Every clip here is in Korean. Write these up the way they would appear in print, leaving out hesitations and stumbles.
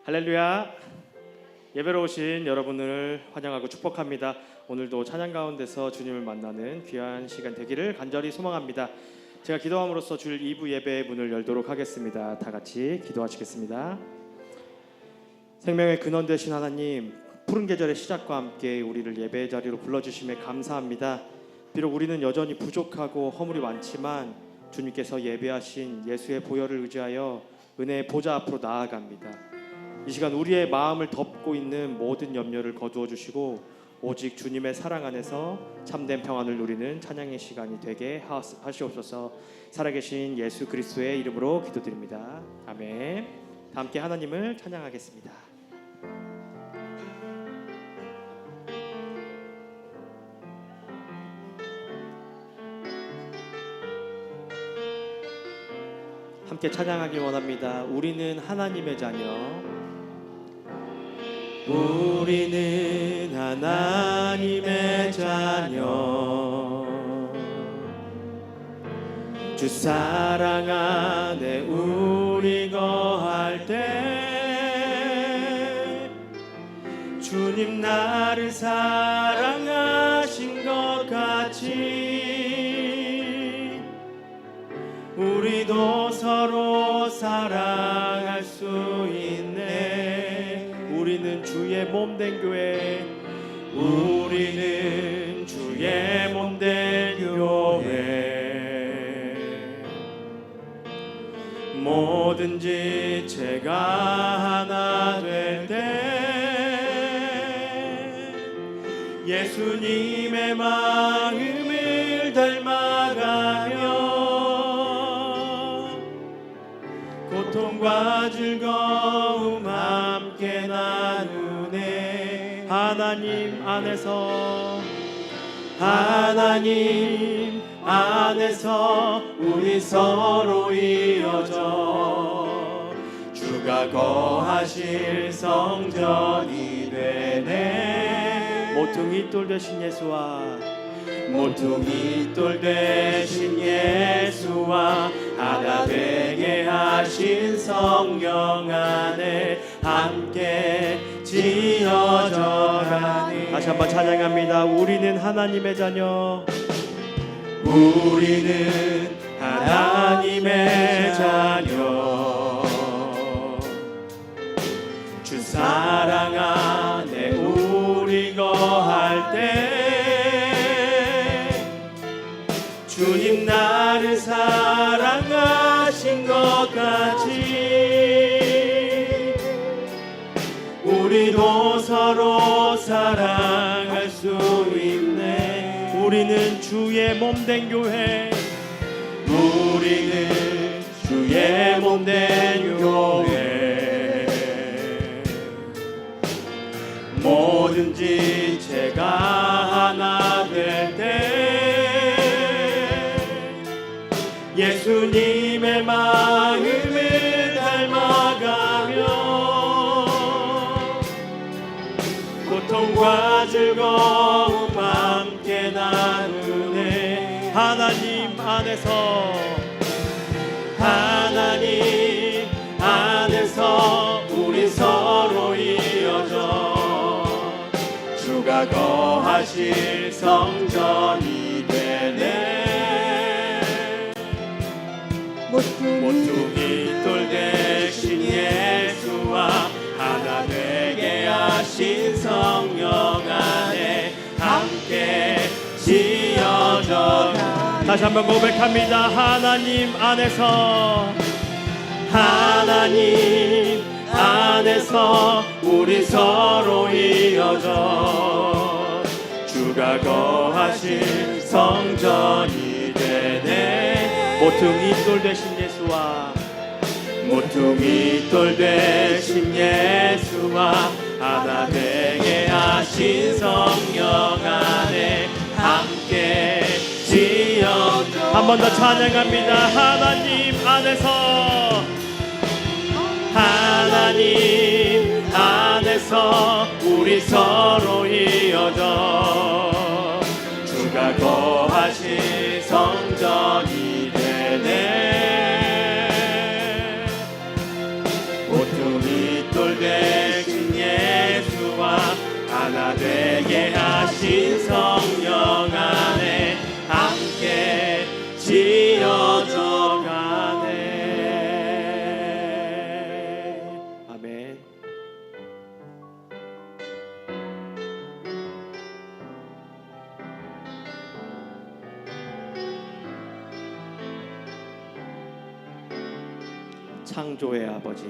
할렐루야. 예배로 오신 여러분을 환영하고 축복합니다. 오늘도 찬양 가운데서 주님을 만나는 귀한 시간 되기를 간절히 소망합니다. 제가 기도함으로써 주일 2부 예배의 문을 열도록 하겠습니다. 다 같이 기도하시겠습니다. 생명의 근원 되신 하나님, 푸른 계절의 시작과 함께 우리를 예배의 자리로 불러주심에 감사합니다. 비록 우리는 여전히 부족하고 허물이 많지만 주님께서 예배하신 예수의 보혈을 의지하여 은혜의 보좌 앞으로 나아갑니다. 이 시간 우리의 마음을 덮고 있는 모든 염려를 거두어 주시고 오직 주님의 사랑 안에서 참된 평안을 누리는 찬양의 시간이 되게 하시옵소서. 살아계신 예수 그리스도의 이름으로 기도드립니다. 아멘. 다 함께 하나님을 찬양하겠습니다. 함께 찬양하길 원합니다. 우리는 하나님의 자녀. 우리는 하나님의 자녀, 주 사랑 안에 우리 거할 때 주님 나를 사랑하신 것 같이 우리도 서로 사랑할 수 있네. 우리는 주의 몸된 교회, 우리는 주의 몸된 교회. 뭐든지 제가 하나 될 때 예수님의 마음을 닮아가며 고통과 즐거움 함께 나누네. 하나님 안에서 우리 서로 이어져 주가 거하실 성전이 되네. 모퉁이 돌 되신 예수와 하나 되게 하신 성령 안에 함께 지어져가니. 다시 한번 찬양합니다. 우리는 하나님의 자녀, 우리는 하나님의 자녀, 주 사랑 안에 우리 거할 때 주님 나를 사랑하신 것 같이 우리도 서로 사랑할 수 있네. 우리는 주의 몸된 교회, 우리는 주의 몸된 교회. 뭐든지 제가 하나 될 때 예수님의 마음을 닮아가며 고통과 즐거움 함께 나누네. 하나님 안에서 우리 서로 이어져 주가 거하실 성전이 되네. 모퉁이 돌 대신 예수와 하나 되게 하신 성령 안에 함께 지어 다시 한번 고백합니다. 하나님 안에서, 하나님 안에서 우리 서로 이어져 주가 거하신 성전이 되네. 모퉁이 돌 되신 예수와, 모퉁이 돌 되신 예수와 하나 되게 하신 성령 안에 함께 지어져. 한 번 더 찬양합니다. 하나님 안에서, 하나님 안에서 우리 서로 이어져 주가 거하신 성전이 되네. 모퉁이 돌 되신 예수와 하나 되게 하신 성령 안에 함께 지어져 가네. 아멘. 창조의 아버지,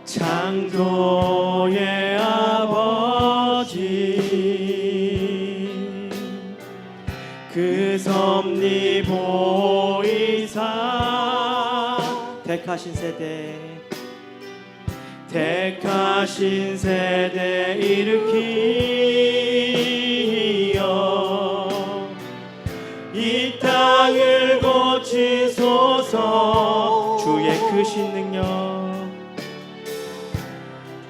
창조의 아버지, 그 섭리 보이사 택하신 세대, 택하신 세대 일으키어 이 땅을 고치소서. 주의 크신 능력,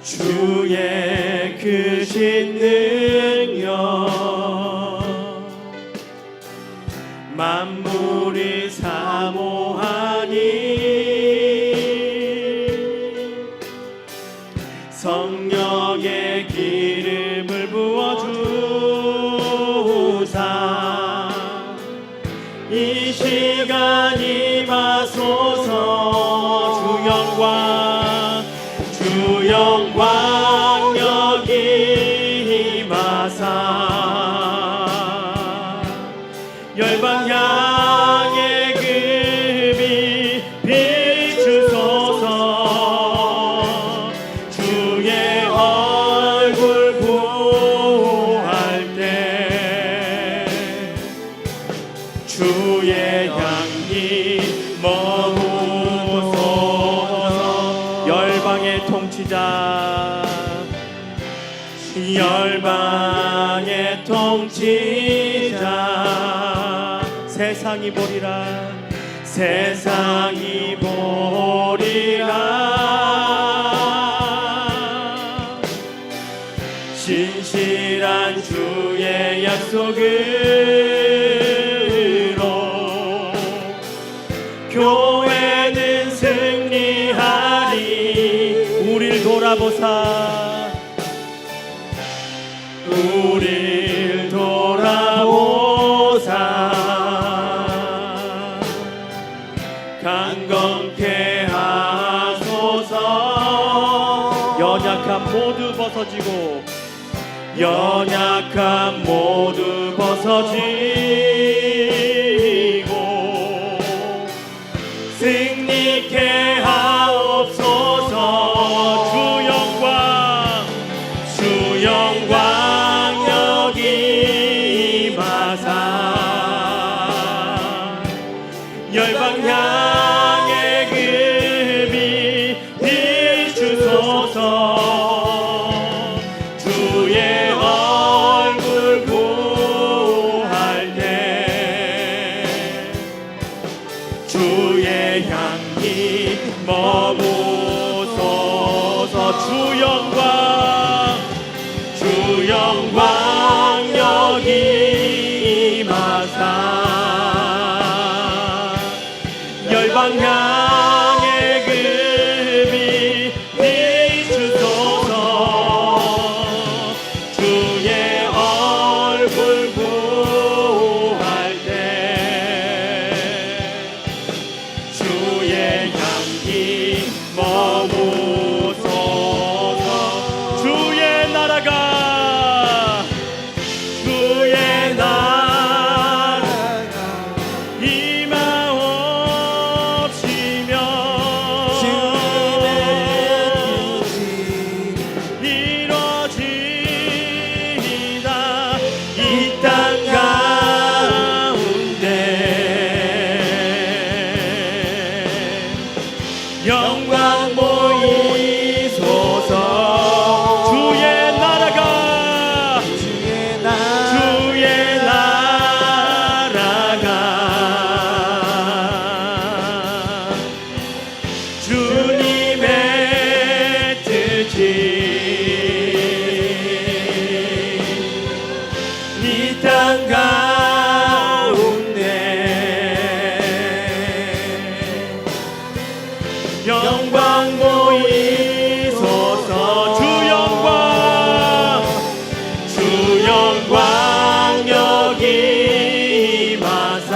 주의 크신 능력 만물이 사모하니 성령의 기름을 부어주사 이 시간 임하소서. 주 영광, 주 영광 여기 임하사 열방 향해 금이 비추소서. 주의 얼굴 구할 때 주의 향기 머무소서. 열방의 통치자, 열방의 통치자 세상이 보리라, 세상이 보리라. 신실한 주의 약속으로 교회는 승리하리. 우릴 돌아보사, 우릴 돌아보사 강건케 하소서. 연약함 모두 벗어지고, 연약함 모두 벗어지고 승리케 하옵소서. 주 영광, 주 영광 여기 임하사 열방 향해 금이 비추소서. 주의 얼굴 구할 때 주의 향기 머무소서. 주 영광, 주 영광 여기 임하사 열방 향해 금이 비추소서. 주의 얼굴 구할 때 주의 향기 머무소서. 주의 나라가, 주의 나라 영광 보이소서. 주의 나라가 주님의 뜻이 이 땅 가운데 영광 보이소서. 주 영광 여기 임하사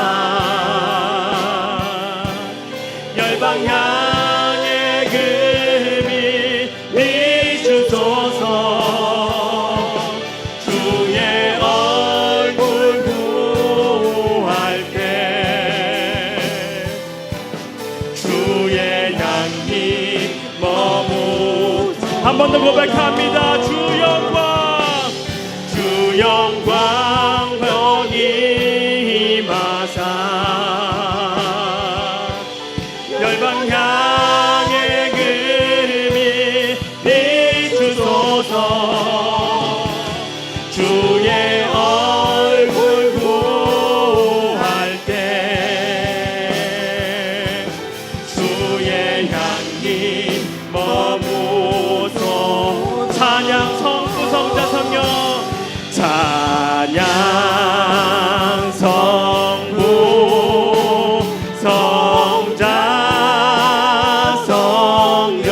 열방 향해 금이 비추소서. 주의 얼굴 구할 때 주의 향기 머무. 한 번 더 고백합니다. 주 영광 여기 임하사 열방 향해 금이 비추소서. 주의 얼굴 구할 때 주의 향기 머무소. 찬양 성부 성자 성령 찬양 성부 성자 성령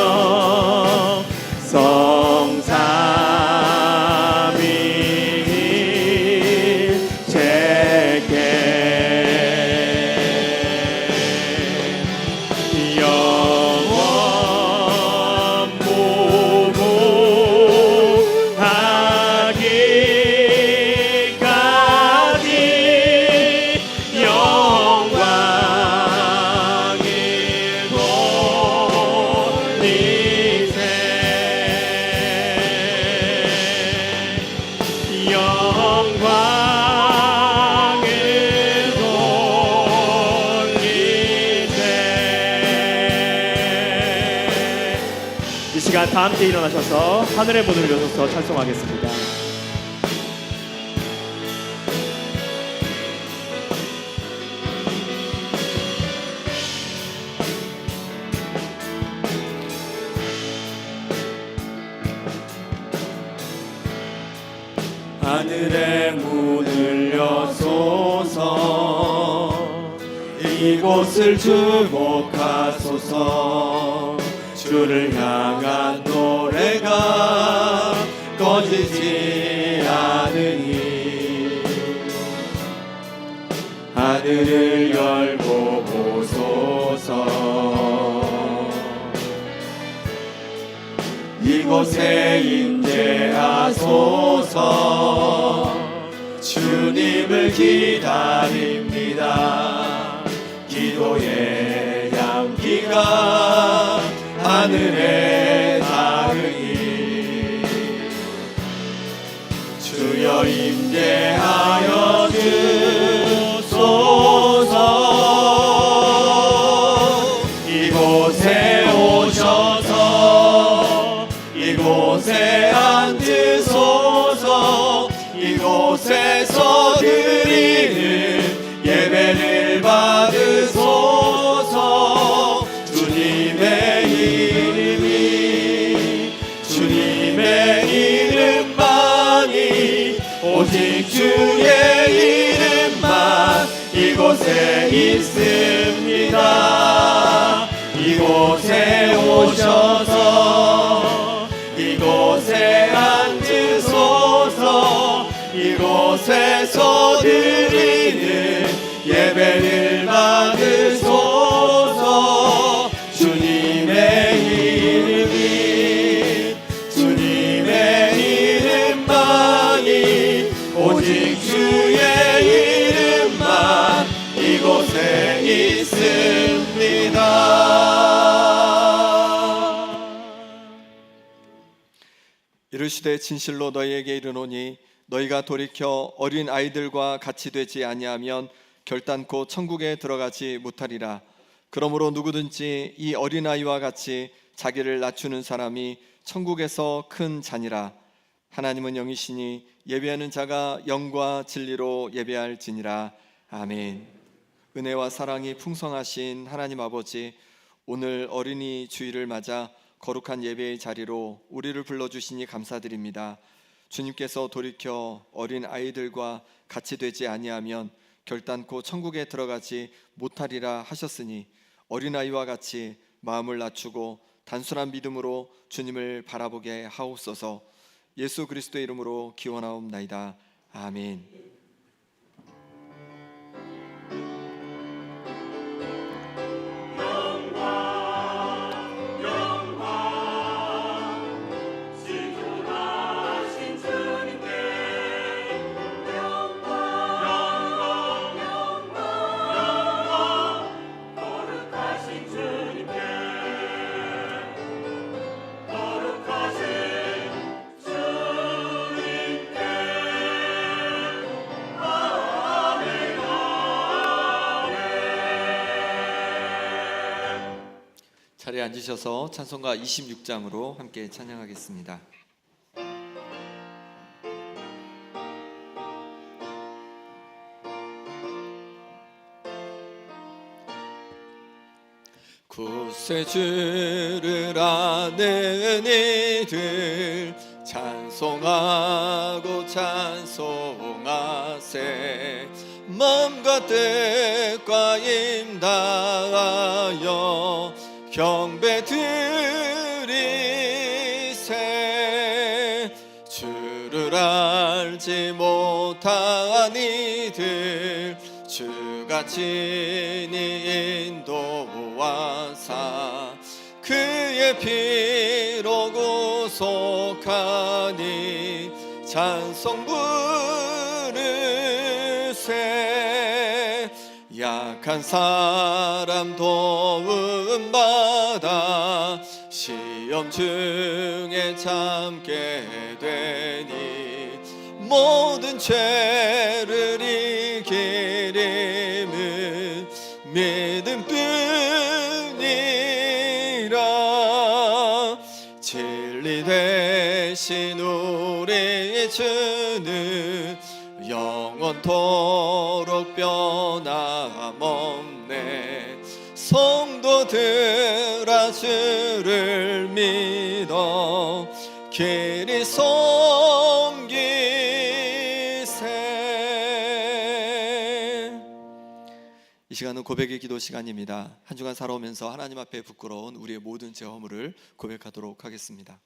성삼위 제게 영원 무궁하기까지 영광을 돌리세. 영광을 돌리세. 이 시간 다 함께 일어나셔서 하늘의 문을 여셔서 찬송하겠습니다. 하늘의 문을 여소서. 이곳을 주목하소서. 주를 향한 노래가 꺼지지 않으니 하늘을 열고 보소서. 이곳에 임재하소서. 주님을 기다립니다. 기도의 향기가 하늘에 닿으니 주여 임재하여 주소서. 이곳에 오셔서 이곳에 앉으소서. 이곳에서 드리는 예배를 받으소서. 주님의 이름만이 오직 주의 이름만 이곳에 있습니다. 이곳에 오셔서 이곳에 앉으소서. 이곳에서 드리는 예배를 받으소서. 주님의 이름만이 오직 주의 이름만 이곳에 있습니다. 이르시되 진실로 너희에게 이르노니 너희가 돌이켜 어린 아이들과 같이 되지 아니하면 결단코 천국에 들어가지 못하리라. 그러므로 누구든지 이 어린아이와 같이 자기를 낮추는 사람이 천국에서 큰 자니라. 하나님은 영이시니 예배하는 자가 영과 진리로 예배할지니라. 아멘. 은혜와 사랑이 풍성하신 하나님 아버지, 오늘 어린이 주일을 맞아 거룩한 예배의 자리로 우리를 불러주시니 감사드립니다. 주님께서 돌이켜 어린 아이들과 같이 되지 아니하면 결단코 천국에 들어가지 못하리라 하셨으니 어린아이와 같이 마음을 낮추고 단순한 믿음으로 주님을 바라보게 하옵소서. 예수 그리스도의 이름으로 기원하옵나이다. 아멘. 자리에 앉으셔서 찬송가 26장으로 함께 찬양하겠습니다. 구세주를 아는 이들 찬송하고 찬송하세. 마음과 뜻과 힘 다하여 경배 드리세. 주를 알지 못한 이들 주가 친히 인도하사 그의 피로 구속하니 찬송 부르세. 약한 사람 도움 받아 시험 중에 참게 되니 모든 죄를 이기림은 믿음뿐이라. 진리 대신 우리 주는 영원토록 변함없네. 성도들아 주를 믿어 길이 섬기세. 이 시간은 고백의 기도 시간입니다. 한 주간 살아오면서 하나님 앞에 부끄러운 우리의 모든 죄 허물을 고백하도록 하겠습니다.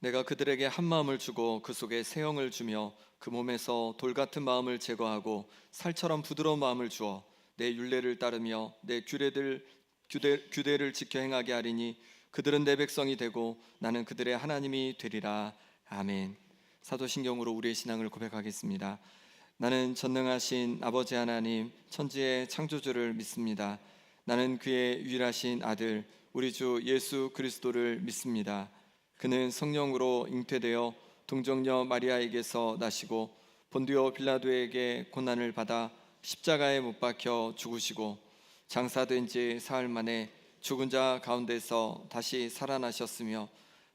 내가 그들에게 한 마음을 주고 그 속에 새 영을 주며 그 몸에서 돌 같은 마음을 제거하고 살처럼 부드러운 마음을 주어 내 율례를 따르며 내 규례를 지켜 행하게 하리니 그들은 내 백성이 되고 나는 그들의 하나님이 되리라. 아멘. 사도신경으로 우리의 신앙을 고백하겠습니다. 나는 전능하신 아버지 하나님 천지의 창조주를 믿습니다. 나는 그의 유일하신 아들 우리 주 예수 그리스도를 믿습니다. 그는 성령으로 잉태되어 동정녀 마리아에게서 나시고 본디오 빌라도에게 고난을 받아 십자가에 못 박혀 죽으시고 장사된 지 사흘 만에 죽은 자 가운데서 다시 살아나셨으며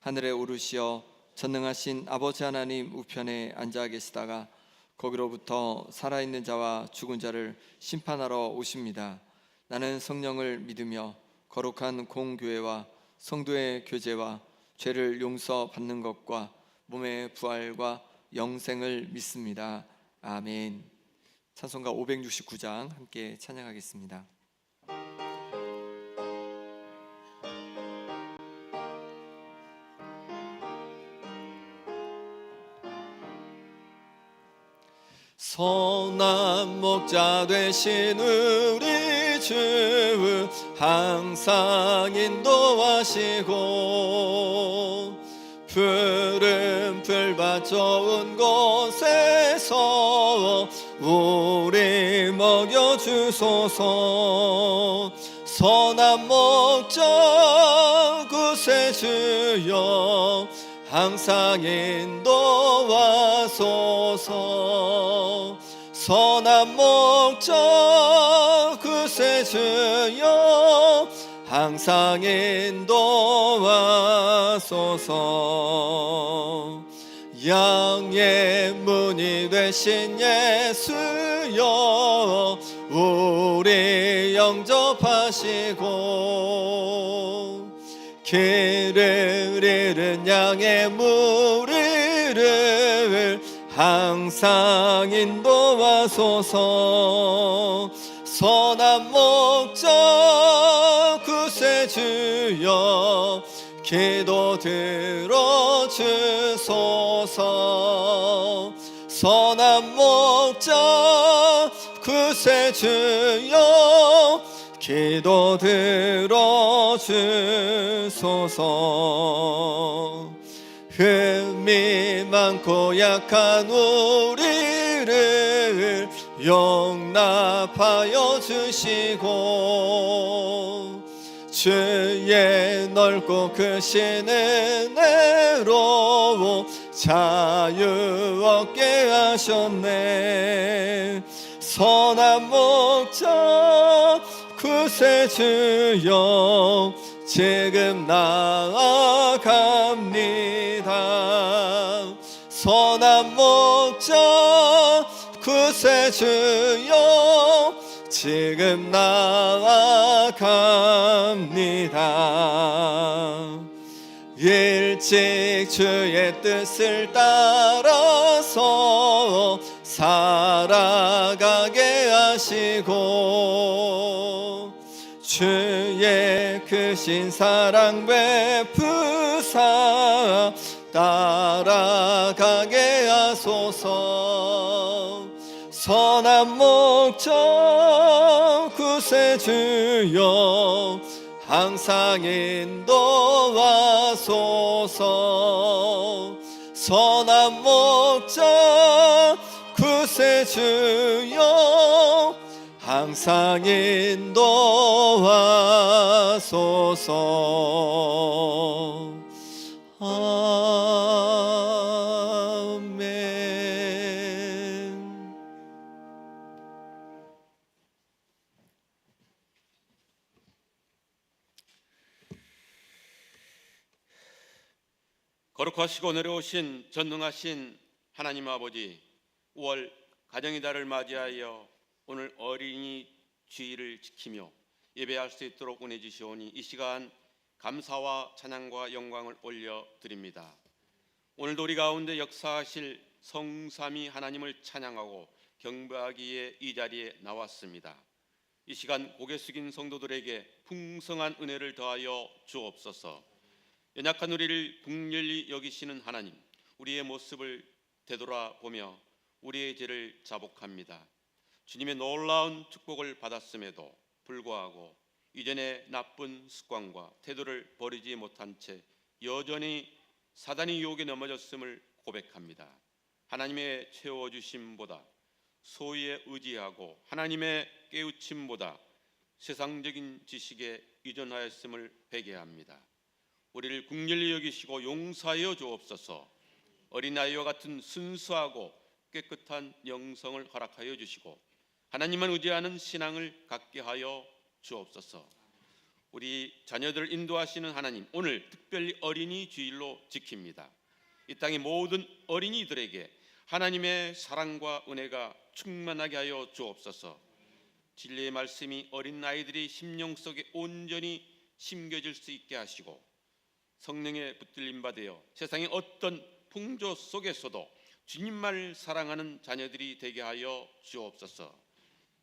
하늘에 오르시어 전능하신 아버지 하나님 우편에 앉아 계시다가 거기로부터 살아있는 자와 죽은 자를 심판하러 오십니다. 나는 성령을 믿으며 거룩한 공교회와 성도의 교제와 죄를 용서받는 것과 몸의 부활과 영생을 믿습니다. 아멘. 찬송가 569장 함께 찬양하겠습니다. 선한 목자 되신 우리 주 항상 인도하시고 푸른 풀밭 좋은 곳에서 우리 먹여주소서. 선한 목자 구세주여 항상 인도하소서. 선한 목자 구세주여 항상 인도하소서. 양의 문이 되신 예수여 우리 영접하시고 길을 잃은 양의 무리를 항상 인도하소서. 선한 목자 구세주여 기도 들어주소서. 선한 목자 구세주여 기도 들어주소서. 흠이 많고 약한 우리를 용납하여 주시고 주의 넓고 크신 은혜로 자유 얻게 하셨네. 선한 목자 구세주여 지금 나아갑니다. 선한 목자 구세주여 지금 나아갑니다. 일찍 주의 뜻을 따라서 살아가게 하시고 주의 크신 사랑 베푸사 따라가게 하소서. 선한 목자 구세주여 항상 인도하소서. 선한 목자 구세주여 항상 인도하소서. 아멘. 거룩하시고 내려오신 전능하신 하나님 아버지, 5월 가정의 달을 맞이하여 오늘 어린이 주일을 지키며 예배할 수 있도록 은혜 주시오니 이 시간 감사와 찬양과 영광을 올려드립니다. 오늘도 우리 가운데 역사하실 성삼위 하나님을 찬양하고 경배하기에 이 자리에 나왔습니다. 이 시간 고개 숙인 성도들에게 풍성한 은혜를 더하여 주옵소서. 연약한 우리를 긍휼히 여기시는 하나님, 우리의 모습을 되돌아보며 우리의 죄를 자복합니다. 주님의 놀라운 축복을 받았음에도 불구하고 이전의 나쁜 습관과 태도를 버리지 못한 채 여전히 사단의 유혹에 넘어졌음을 고백합니다. 하나님의 채워주심보다 소위에 의지하고 하나님의 깨우침보다 세상적인 지식에 의존하였음을 회개합니다. 우리를 긍휼히 여기시고 용서하여 주옵소서. 어린아이와 같은 순수하고 깨끗한 영성을 허락하여 주시고 하나님만 의지하는 신앙을 갖게 하여 주옵소서. 우리 자녀들을 인도하시는 하나님, 오늘 특별히 어린이 주일로 지킵니다. 이 땅의 모든 어린이들에게 하나님의 사랑과 은혜가 충만하게 하여 주옵소서. 진리의 말씀이 어린 아이들이 심령 속에 온전히 심겨질 수 있게 하시고 성령의 붙들림 받아 세상의 어떤 풍조 속에서도 주님만을 사랑하는 자녀들이 되게 하여 주옵소서.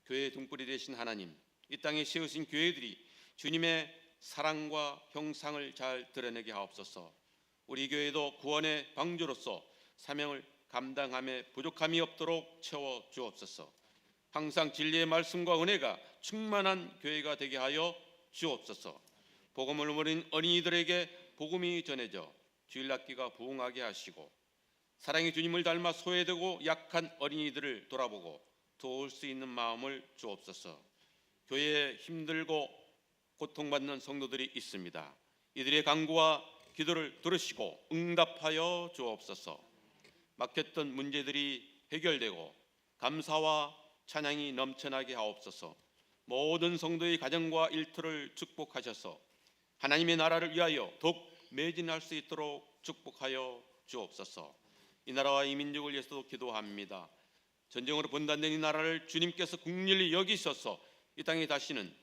교회의 등불이 되신 하나님, 이 땅에 세우신 교회들이 주님의 사랑과 형상을 잘 드러내게 하옵소서. 우리 교회도 구원의 방주로서 사명을 감당함에 부족함이 없도록 채워 주옵소서. 항상 진리의 말씀과 은혜가 충만한 교회가 되게 하여 주옵소서. 복음을 모르는 어린이들에게 복음이 전해져 주일학기가 부흥하게 하시고 사랑의 주님을 닮아 소외되고 약한 어린이들을 돌아보고 도울 수 있는 마음을 주옵소서. 교회에 힘들고 고통받는 성도들이 있습니다. 이들의 간구와 기도를 들으시고 응답하여 주옵소서. 막혔던 문제들이 해결되고 감사와 찬양이 넘쳐나게 하옵소서. 모든 성도의 가정과 일터를 축복하셔서 하나님의 나라를 위하여 더욱 매진할 수 있도록 축복하여 주옵소서. 이 나라와 이 민족을 위해서도 기도합니다. 전쟁으로 분단된 이 나라를 주님께서 국률이 여기셔서 이 땅에 다시는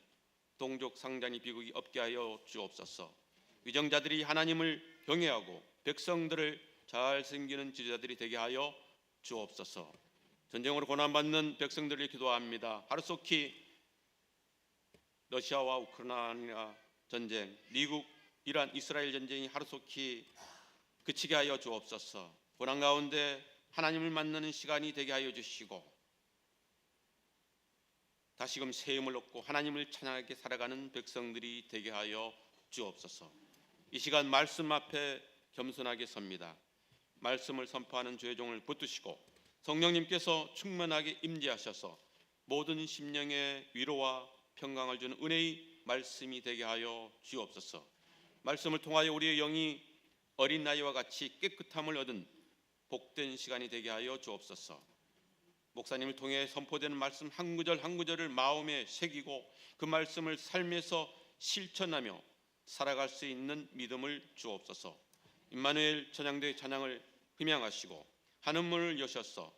동족 상잔이 비극이 없게 하여 주옵소서. 위정자들이 하나님을 경외하고 백성들을 잘 섬기는 지도자들이 되게 하여 주옵소서. 전쟁으로 고난받는 백성들을 기도합니다. 하루속히 러시아와 우크라이나 전쟁, 미국, 이란, 이스라엘 전쟁이 하루속히 그치게 하여 주옵소서. 고난 가운데 하나님을 만나는 시간이 되게 하여 주시고 다시금 새 힘을 얻고 하나님을 찬양하게 살아가는 백성들이 되게 하여 주옵소서. 이 시간 말씀 앞에 겸손하게 섭니다. 말씀을 선포하는 주의 종을 붙드시고 성령님께서 충만하게 임재하셔서 모든 심령의 위로와 평강을 주는 은혜의 말씀이 되게 하여 주옵소서. 말씀을 통하여 우리의 영이 어린 나이와 같이 깨끗함을 얻은 복된 시간이 되게 하여 주옵소서. 목사님을 통해 선포되는 말씀 한 구절 한 구절을 마음에 새기고 그 말씀을 삶에서 실천하며 살아갈 수 있는 믿음을 주옵소서. 임마누엘 천양대의 찬양을 흠양하시고 하늘 문을 여셔서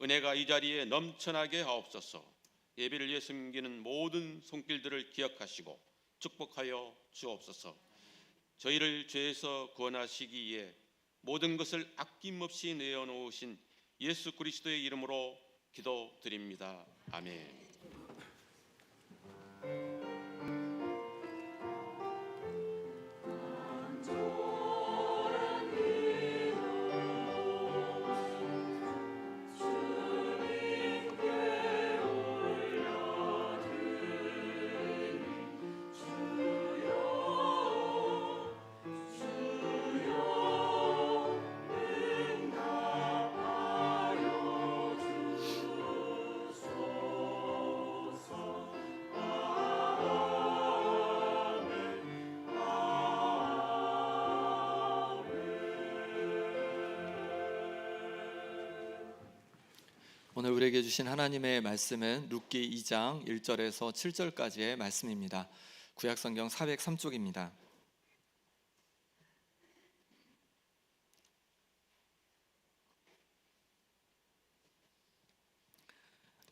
은혜가 이 자리에 넘쳐나게 하옵소서. 예배를 위해 숨기는 모든 손길들을 기억하시고 축복하여 주옵소서. 저희를 죄에서 구원하시기에 모든 것을 아낌없이 내어놓으신 예수 그리스도의 이름으로 기도드립니다. 아멘. 오늘 우리에게 주신 하나님의 말씀은 룻기 2장 1절에서 7절까지의 말씀입니다. 구약성경 403쪽입니다.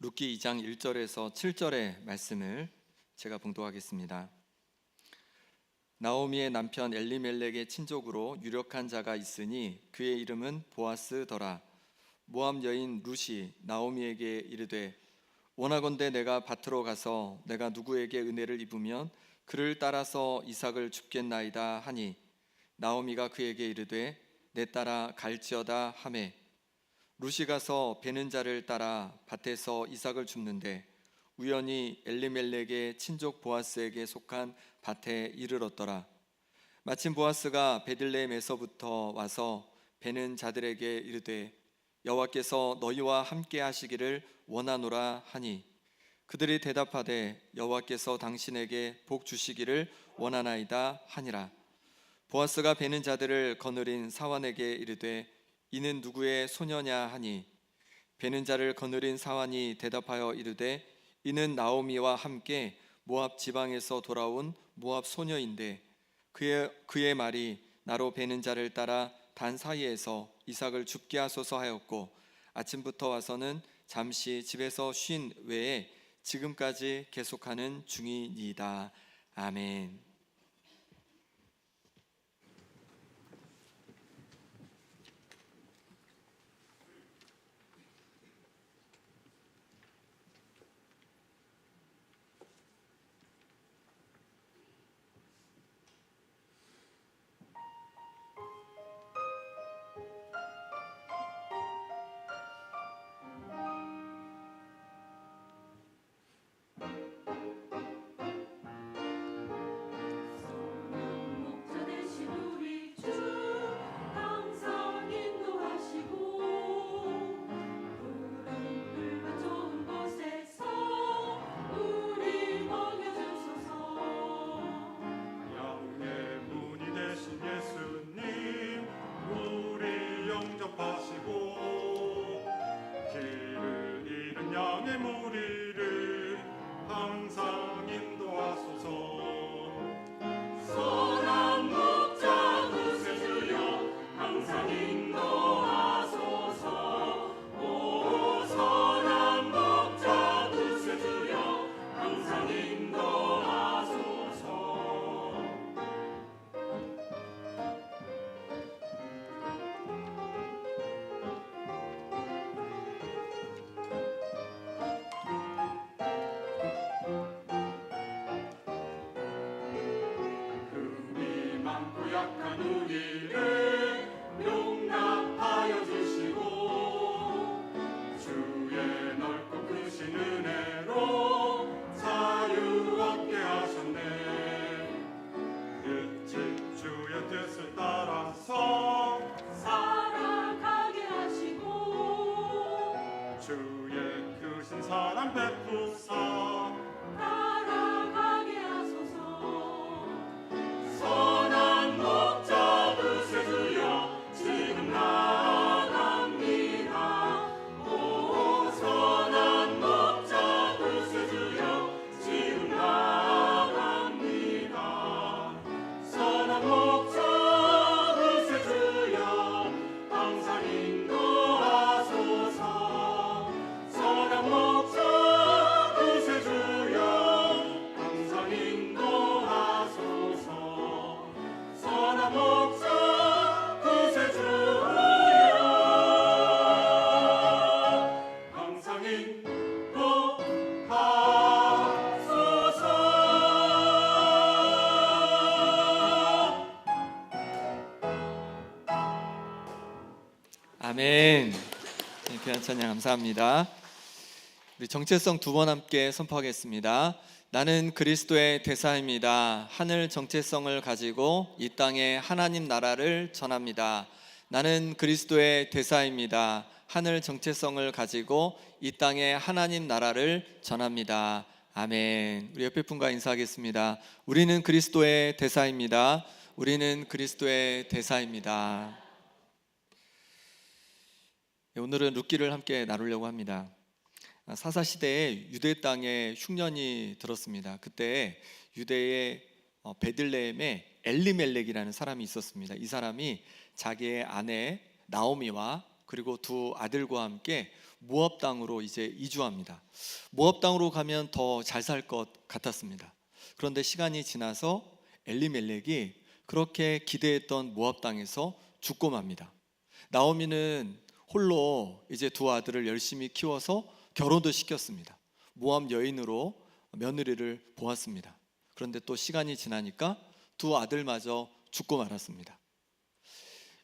룻기 2장 1절에서 7절의 말씀을 제가 봉독하겠습니다. 나오미의 남편 엘리멜렉의 친족으로 유력한 자가 있으니 그의 이름은 보아스더라. 모압 여인 룻이 나오미에게 이르되 원하건대 내가 밭으로 가서 내가 누구에게 은혜를 입으면 그를 따라서 이삭을 줍겠나이다 하니 나오미가 그에게 이르되 내 따라 갈지어다 하매 룻이 가서 베는 자를 따라 밭에서 이삭을 줍는데 우연히 엘리멜렉의 친족 보아스에게 속한 밭에 이르렀더라. 마침 보아스가 베들레헴에서부터 와서 베는 자들에게 이르되 여호와께서 너희와 함께 하시기를 원하노라 하니 그들이 대답하되 여호와께서 당신에게 복 주시기를 원하나이다 하니라. 보아스가 베는 자들을 거느린 사환에게 이르되 이는 누구의 소녀냐 하니 베는 자를 거느린 사환이 대답하여 이르되 이는 나오미와 함께 모압 지방에서 돌아온 모압 소녀인데 그의 말이 나로 베는 자를 따라 단 사이에서 이삭을 죽게 하소서 하였고 아침부터 와서는 잠시 집에서 쉰 외에 지금까지 계속하는 중이니이다. 아멘. 목자 되신 우리 주 항상 인도하시고 푸른 풀과 좋은 곳에서 우리 먹여주소서. 양의 문이 되신 예수님 우리 영접하시고 길을 잃은 양의 무리를 항상 인도하소서. 선한 목자 구세주여 항상 인도하소서. 오 선한 목자 구세주여 항상 인도하소서. 금이 많고 약한 우리를 용납하여 주시고 주의 넓고 크신 은혜로 자유 얻게 하셨네. 일찍 주의 뜻을 따라서 살아가게 하시고 주의 크신 사랑 베푸사 따라가게 하소서. 선한 목자 구세주여 지금 나아갑니다. 오 선한 목자 구세주여 지금 나아갑니다. 선한 목자 구세주여 항상 인도하소서. 선한 목자 구세주여 항상 인도하소서. 선한 목자 구세주여 항상 인도하소서. 아멘. 귀한 찬양 감사합니다. 우리 정체성 두 번 함께 선포하겠습니다. 나는 그리스도의 대사입니다. 하늘 정체성을 가지고 이 땅에 하나님 나라를 전합니다. 나는 그리스도의 대사입니다. 하늘 정체성을 가지고 이 땅에 하나님 나라를 전합니다. 아멘. 우리 옆에 분과 인사하겠습니다. 우리는 그리스도의 대사입니다. 우리는 그리스도의 대사입니다. 오늘은 룻기를 함께 나누려고 합니다. 사사시대에 유대 땅에 흉년이 들었습니다. 그때 유대의 베들레헴에 엘리멜렉이라는 사람이 있었습니다. 이 사람이 자기의 아내 나오미와 그리고 두 아들과 함께 모압 땅으로 이제 이주합니다. 모압 땅으로 가면 더 잘 살 것 같았습니다. 그런데 시간이 지나서 엘리멜렉이 그렇게 기대했던 모압 땅에서 죽고 맙니다. 나오미는 홀로 이제 두 아들을 열심히 키워서 결혼도 시켰습니다. 모압 여인으로 며느리를 보았습니다. 그런데 또 시간이 지나니까 두 아들마저 죽고 말았습니다.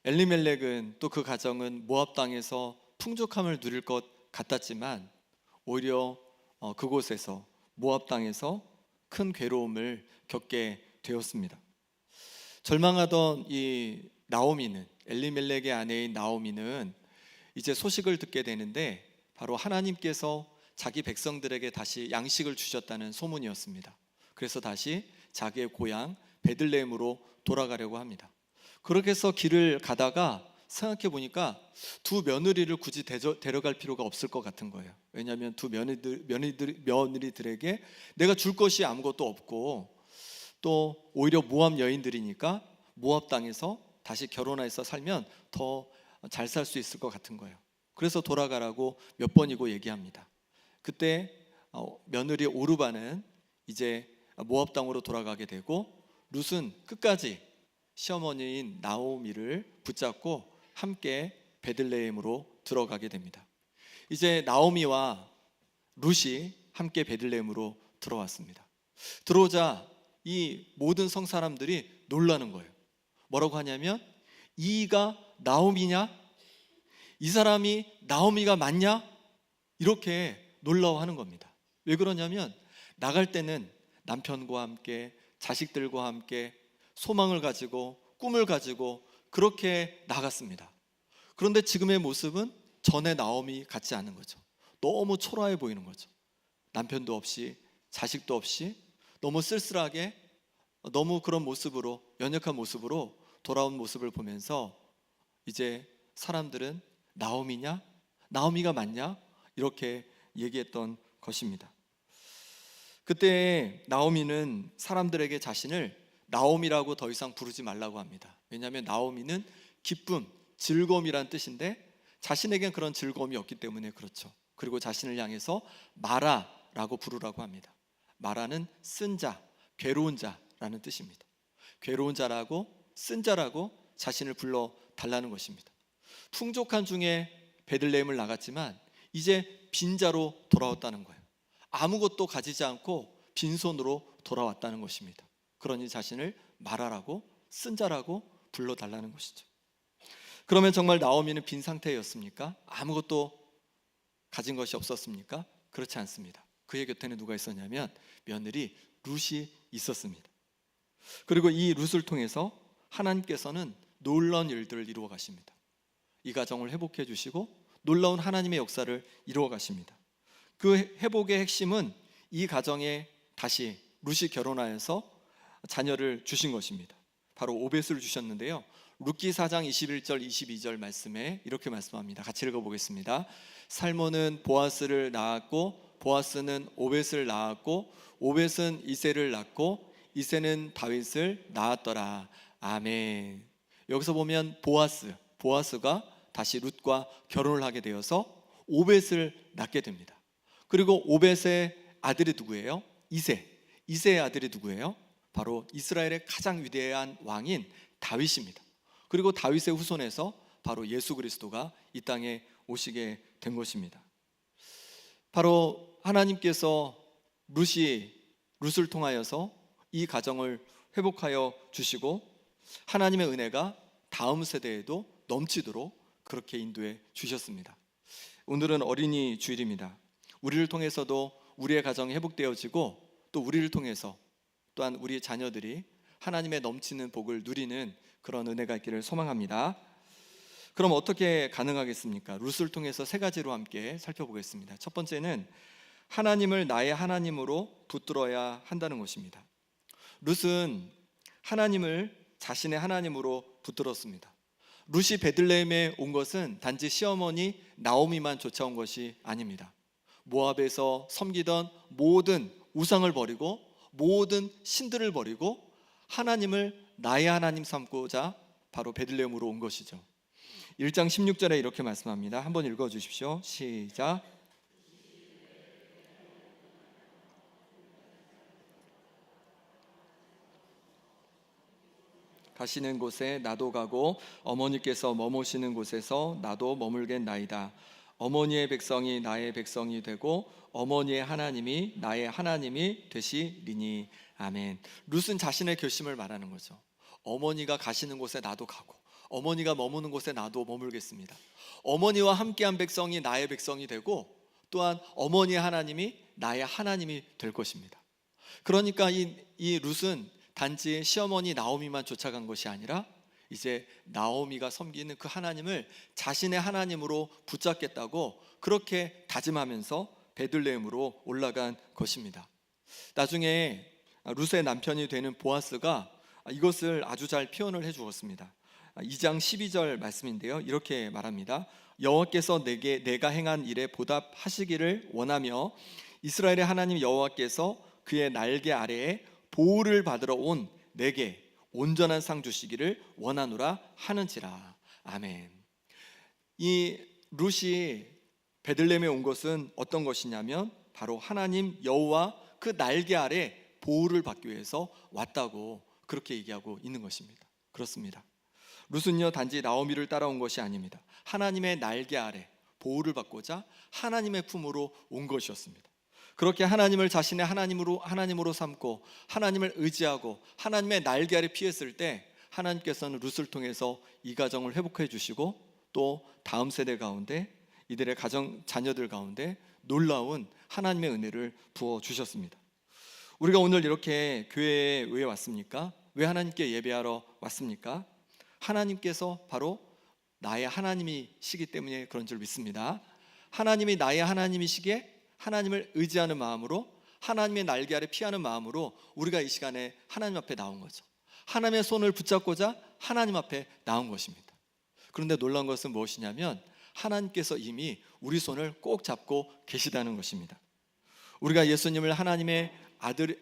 엘리멜렉은 또 그 가정은 모압 땅에서 풍족함을 누릴 것 같았지만 오히려 그곳에서 모압 땅에서 큰 괴로움을 겪게 되었습니다. 절망하던 이 나오미는, 엘리멜렉의 아내인 나오미는 이제 소식을 듣게 되는데 바로 하나님께서 자기 백성들에게 다시 양식을 주셨다는 소문이었습니다. 그래서 다시 자기의 고향 베들레헴으로 돌아가려고 합니다. 그렇게 해서 길을 가다가 생각해 보니까 두 며느리를 굳이 데려갈 필요가 없을 것 같은 거예요. 왜냐하면 두 며느리들에게 내가 줄 것이 아무것도 없고 또 오히려 모압 여인들이니까 모압 땅에서 다시 결혼해서 살면 더 잘 살 수 있을 것 같은 거예요. 그래서 돌아가라고 몇 번이고 얘기합니다. 그때 며느리 오르바는 이제 모압 땅으로 돌아가게 되고 룻은 끝까지 시어머니인 나오미를 붙잡고 함께 베들레헴으로 들어가게 됩니다. 이제 나오미와 룻이 함께 베들레헴으로 들어왔습니다. 들어오자 이 모든 성 사람들이 놀라는 거예요. 뭐라고 하냐면 이가 나오미냐? 이 사람이 나오미가 맞냐? 이렇게 놀라워하는 겁니다. 왜 그러냐면 나갈 때는 남편과 함께 자식들과 함께 소망을 가지고 꿈을 가지고 그렇게 나갔습니다. 그런데 지금의 모습은 전의 나오미 같지 않은 거죠. 너무 초라해 보이는 거죠. 남편도 없이 자식도 없이 너무 쓸쓸하게 너무 그런 모습으로 연약한 모습으로 돌아온 모습을 보면서 이제 사람들은 나오미냐? 나오미가 맞냐? 이렇게 얘기했던 것입니다. 그때 나오미는 사람들에게 자신을 나오미라고 더 이상 부르지 말라고 합니다. 왜냐하면 나오미는 기쁨, 즐거움이란 뜻인데 자신에겐 그런 즐거움이 없기 때문에 그렇죠. 그리고 자신을 향해서 마라라고 부르라고 합니다. 마라는 쓴 자, 괴로운 자라는 뜻입니다. 괴로운 자라고 쓴 자라고 자신을 불러 달라는 것입니다. 풍족한 중에 베들레헴을 나갔지만 이제 빈자로 돌아왔다는 거예요. 아무것도 가지지 않고 빈손으로 돌아왔다는 것입니다. 그러니 자신을 마라라고 쓴 자라고 불러달라는 것이죠. 그러면 정말 나오미는 빈 상태였습니까? 아무것도 가진 것이 없었습니까? 그렇지 않습니다. 그의 곁에는 누가 있었냐면 며느리 룻이 있었습니다. 그리고 이 룻을 통해서 하나님께서는 놀라운 일들을 이루어 가십니다. 이 가정을 회복해 주시고 놀라운 하나님의 역사를 이루어 가십니다. 그 회복의 핵심은 이 가정에 다시 룻이 결혼하여서 자녀를 주신 것입니다. 바로 오벳을 주셨는데요. 룻기 4장 21절 22절 말씀에 이렇게 말씀합니다. 같이 읽어보겠습니다. 살몬은 보아스를 낳았고 보아스는 오벳을 낳았고 오벳은 이새를 낳고 이새는 다윗을 낳았더라. 아멘. 여기서 보면 보아스가 다시 룻과 결혼을 하게 되어서 오벳을 낳게 됩니다. 그리고 오벳의 아들이 누구예요? 이새의 아들이 누구예요? 바로 이스라엘의 가장 위대한 왕인 다윗입니다. 그리고 다윗의 후손에서 바로 예수 그리스도가 이 땅에 오시게 된 것입니다. 바로 하나님께서 룻을 통하여서 이 가정을 회복하여 주시고 하나님의 은혜가 다음 세대에도 넘치도록 그렇게 인도해 주셨습니다. 오늘은 어린이 주일입니다. 우리를 통해서도 우리의 가정이 회복되어지고 또 우리를 통해서 또한 우리 자녀들이 하나님의 넘치는 복을 누리는 그런 은혜가 있기를 소망합니다. 그럼 어떻게 가능하겠습니까? 룻을 통해서 세 가지로 함께 살펴보겠습니다. 첫 번째는 하나님을 나의 하나님으로 붙들어야 한다는 것입니다. 룻은 하나님을 자신의 하나님으로 붙들었습니다. 룻이 베들레헴에 온 것은 단지 시어머니 나오미만 쫓아온 것이 아닙니다. 모압에서 섬기던 모든 우상을 버리고 모든 신들을 버리고 하나님을 나의 하나님 삼고자 바로 베들레헴으로 온 것이죠. 1장 16절에 이렇게 말씀합니다. 한번 읽어주십시오. 시작. 가시는 곳에 나도 가고 어머니께서 머무시는 곳에서 나도 머물겠나이다. 어머니의 백성이 나의 백성이 되고 어머니의 하나님이 나의 하나님이 되시리니. 아멘. 룻은 자신의 결심을 말하는 거죠. 어머니가 가시는 곳에 나도 가고 어머니가 머무는 곳에 나도 머물겠습니다. 어머니와 함께한 백성이 나의 백성이 되고 또한 어머니의 하나님이 나의 하나님이 될 것입니다. 그러니까 이 룻은 단지 시어머니 나오미만 쫓아간 것이 아니라 이제 나오미가 섬기는 그 하나님을 자신의 하나님으로 붙잡겠다고 그렇게 다짐하면서 베들레헴으로 올라간 것입니다. 나중에 룻의 남편이 되는 보아스가 이것을 아주 잘 표현을 해 주었습니다. 2장 12절 말씀인데요. 이렇게 말합니다. 여호와께서 내가 행한 일에 보답하시기를 원하며 이스라엘의 하나님 여호와께서 그의 날개 아래에 보호를 받으러 온 내게 온전한 상 주시기를 원하노라 하는지라. 아멘. 이 룻이 베들레헴에 온 것은 어떤 것이냐면 바로 하나님 여호와 그 날개 아래 보호를 받기 위해서 왔다고 그렇게 얘기하고 있는 것입니다. 그렇습니다. 룻은요 단지 나오미를 따라온 것이 아닙니다. 하나님의 날개 아래 보호를 받고자 하나님의 품으로 온 것이었습니다. 그렇게 하나님을 자신의 하나님으로 삼고 하나님을 의지하고 하나님의 날개 아래 피했을 때 하나님께서는 룻을 통해서 이 가정을 회복해 주시고 또 다음 세대 가운데 이들의 가정 자녀들 가운데 놀라운 하나님의 은혜를 부어 주셨습니다. 우리가 오늘 이렇게 교회에 왜 왔습니까? 왜 하나님께 예배하러 왔습니까? 하나님께서 바로 나의 하나님이시기 때문에 그런 줄 믿습니다. 하나님이 나의 하나님이시기에 하나님을 의지하는 마음으로 하나님의 날개 아래 피하는 마음으로 우리가 이 시간에 하나님 앞에 나온 거죠. 하나님의 손을 붙잡고자 하나님 앞에 나온 것입니다. 그런데 놀라운 것은 무엇이냐면 하나님께서 이미 우리 손을 꼭 잡고 계시다는 것입니다. 우리가 예수님을 하나님의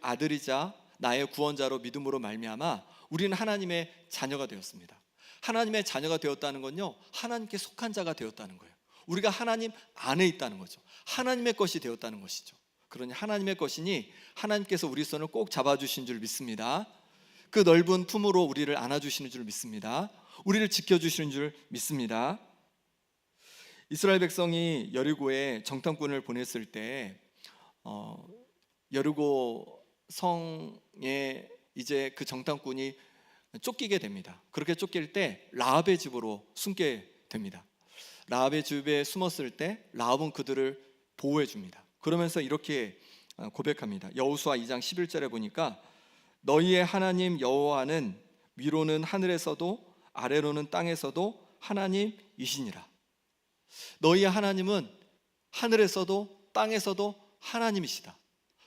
아들이자 나의 구원자로 믿음으로 말미암아 우리는 하나님의 자녀가 되었습니다. 하나님의 자녀가 되었다는 건요 하나님께 속한 자가 되었다는 거예요. 우리가 하나님 안에 있다는 거죠. 하나님의 것이 되었다는 것이죠. 그러니 하나님의 것이니 하나님께서 우리 손을 꼭 잡아주신 줄 믿습니다. 그 넓은 품으로 우리를 안아주시는 줄 믿습니다. 우리를 지켜주시는 줄 믿습니다. 이스라엘 백성이 여리고에 정탐꾼을 보냈을 때 여리고 성에 이제 그 정탐꾼이 쫓기게 됩니다. 그렇게 쫓길 때 라합의 집으로 숨게 됩니다. 라합의 집에 숨었을 때 라합은 그들을 보호해 줍니다. 그러면서 이렇게 고백합니다. 여호수아 2장 11절에 보니까 너희의 하나님 여호와는 위로는 하늘에서도 아래로는 땅에서도 하나님이시니라. 너희의 하나님은 하늘에서도 땅에서도 하나님이시다.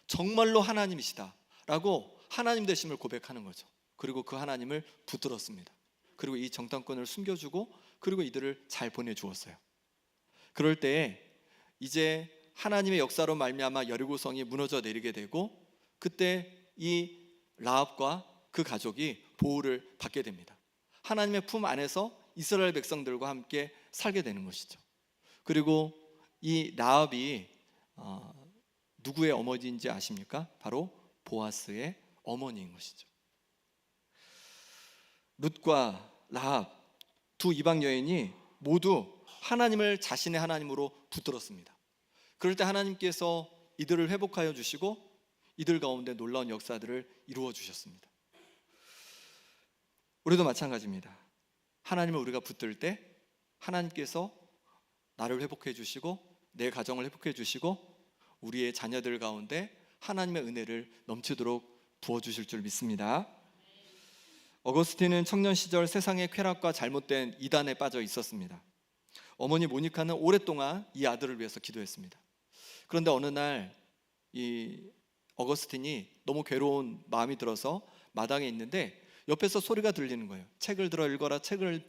정말로 하나님이시다 라고 하나님 되심을 고백하는 거죠. 그리고 그 하나님을 붙들었습니다. 그리고 이 정탐꾼을 숨겨주고 그리고 이들을 잘 보내주었어요. 그럴 때에 이제 하나님의 역사로 말미암아 여리고성이 무너져 내리게 되고 그때 이 라합과 그 가족이 보호를 받게 됩니다. 하나님의 품 안에서 이스라엘 백성들과 함께 살게 되는 것이죠. 그리고 이 라합이 누구의 어머니인지 아십니까? 바로 보아스의 어머니인 것이죠. 룻과 라합 두 이방 여인이 모두 하나님을 자신의 하나님으로 붙들었습니다. 그럴 때 하나님께서 이들을 회복하여 주시고 이들 가운데 놀라운 역사들을 이루어 주셨습니다. 우리도 마찬가지입니다. 하나님을 우리가 붙들 때 하나님께서 나를 회복해 주시고 내 가정을 회복해 주시고 우리의 자녀들 가운데 하나님의 은혜를 넘치도록 부어주실 줄 믿습니다. 어거스틴은 청년 시절 세상의 쾌락과 잘못된 이단에 빠져 있었습니다. 어머니 모니카는 오랫동안 이 아들을 위해서 기도했습니다. 그런데 어느 날 이 어거스틴이 너무 괴로운 마음이 들어서 마당에 있는데 옆에서 소리가 들리는 거예요. 책을 들어 읽어라, 책을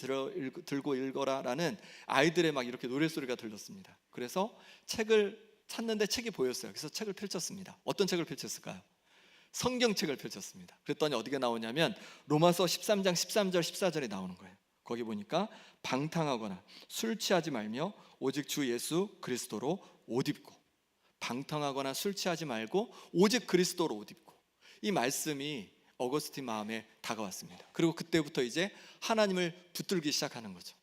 들고 읽어라 라는 아이들의 막 이렇게 노래소리가 들렸습니다. 그래서 책을 찾는데 책이 보였어요. 그래서 책을 펼쳤습니다. 어떤 책을 펼쳤을까요? 성경책을 펼쳤습니다. 그랬더니 어디가 나오냐면 로마서 13장 13절 14절에 나오는 거예요. 거기 보니까 방탕하거나 술 취하지 말며 오직 주 예수 그리스도로 옷 입고, 방탕하거나 술 취하지 말고 오직 그리스도로 옷 입고, 이 말씀이 어거스틴 마음에 다가왔습니다. 그리고 그때부터 이제 하나님을 붙들기 시작하는 거죠.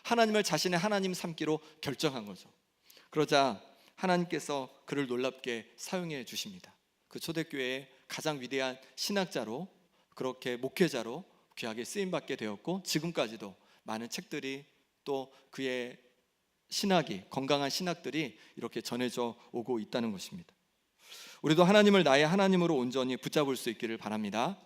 하나님을 자신의 하나님 삼기로 결정한 거죠. 그러자 하나님께서 그를 놀랍게 사용해 주십니다. 그 초대교회의 가장 위대한 신학자로, 그렇게 목회자로 귀하게 쓰임받게 되었고 지금까지도 많은 책들이 또 그의 신학이, 건강한 신학들이 이렇게 전해져 오고 있다는 것입니다. 우리도 하나님을 나의 하나님으로 온전히 붙잡을 수 있기를 바랍니다.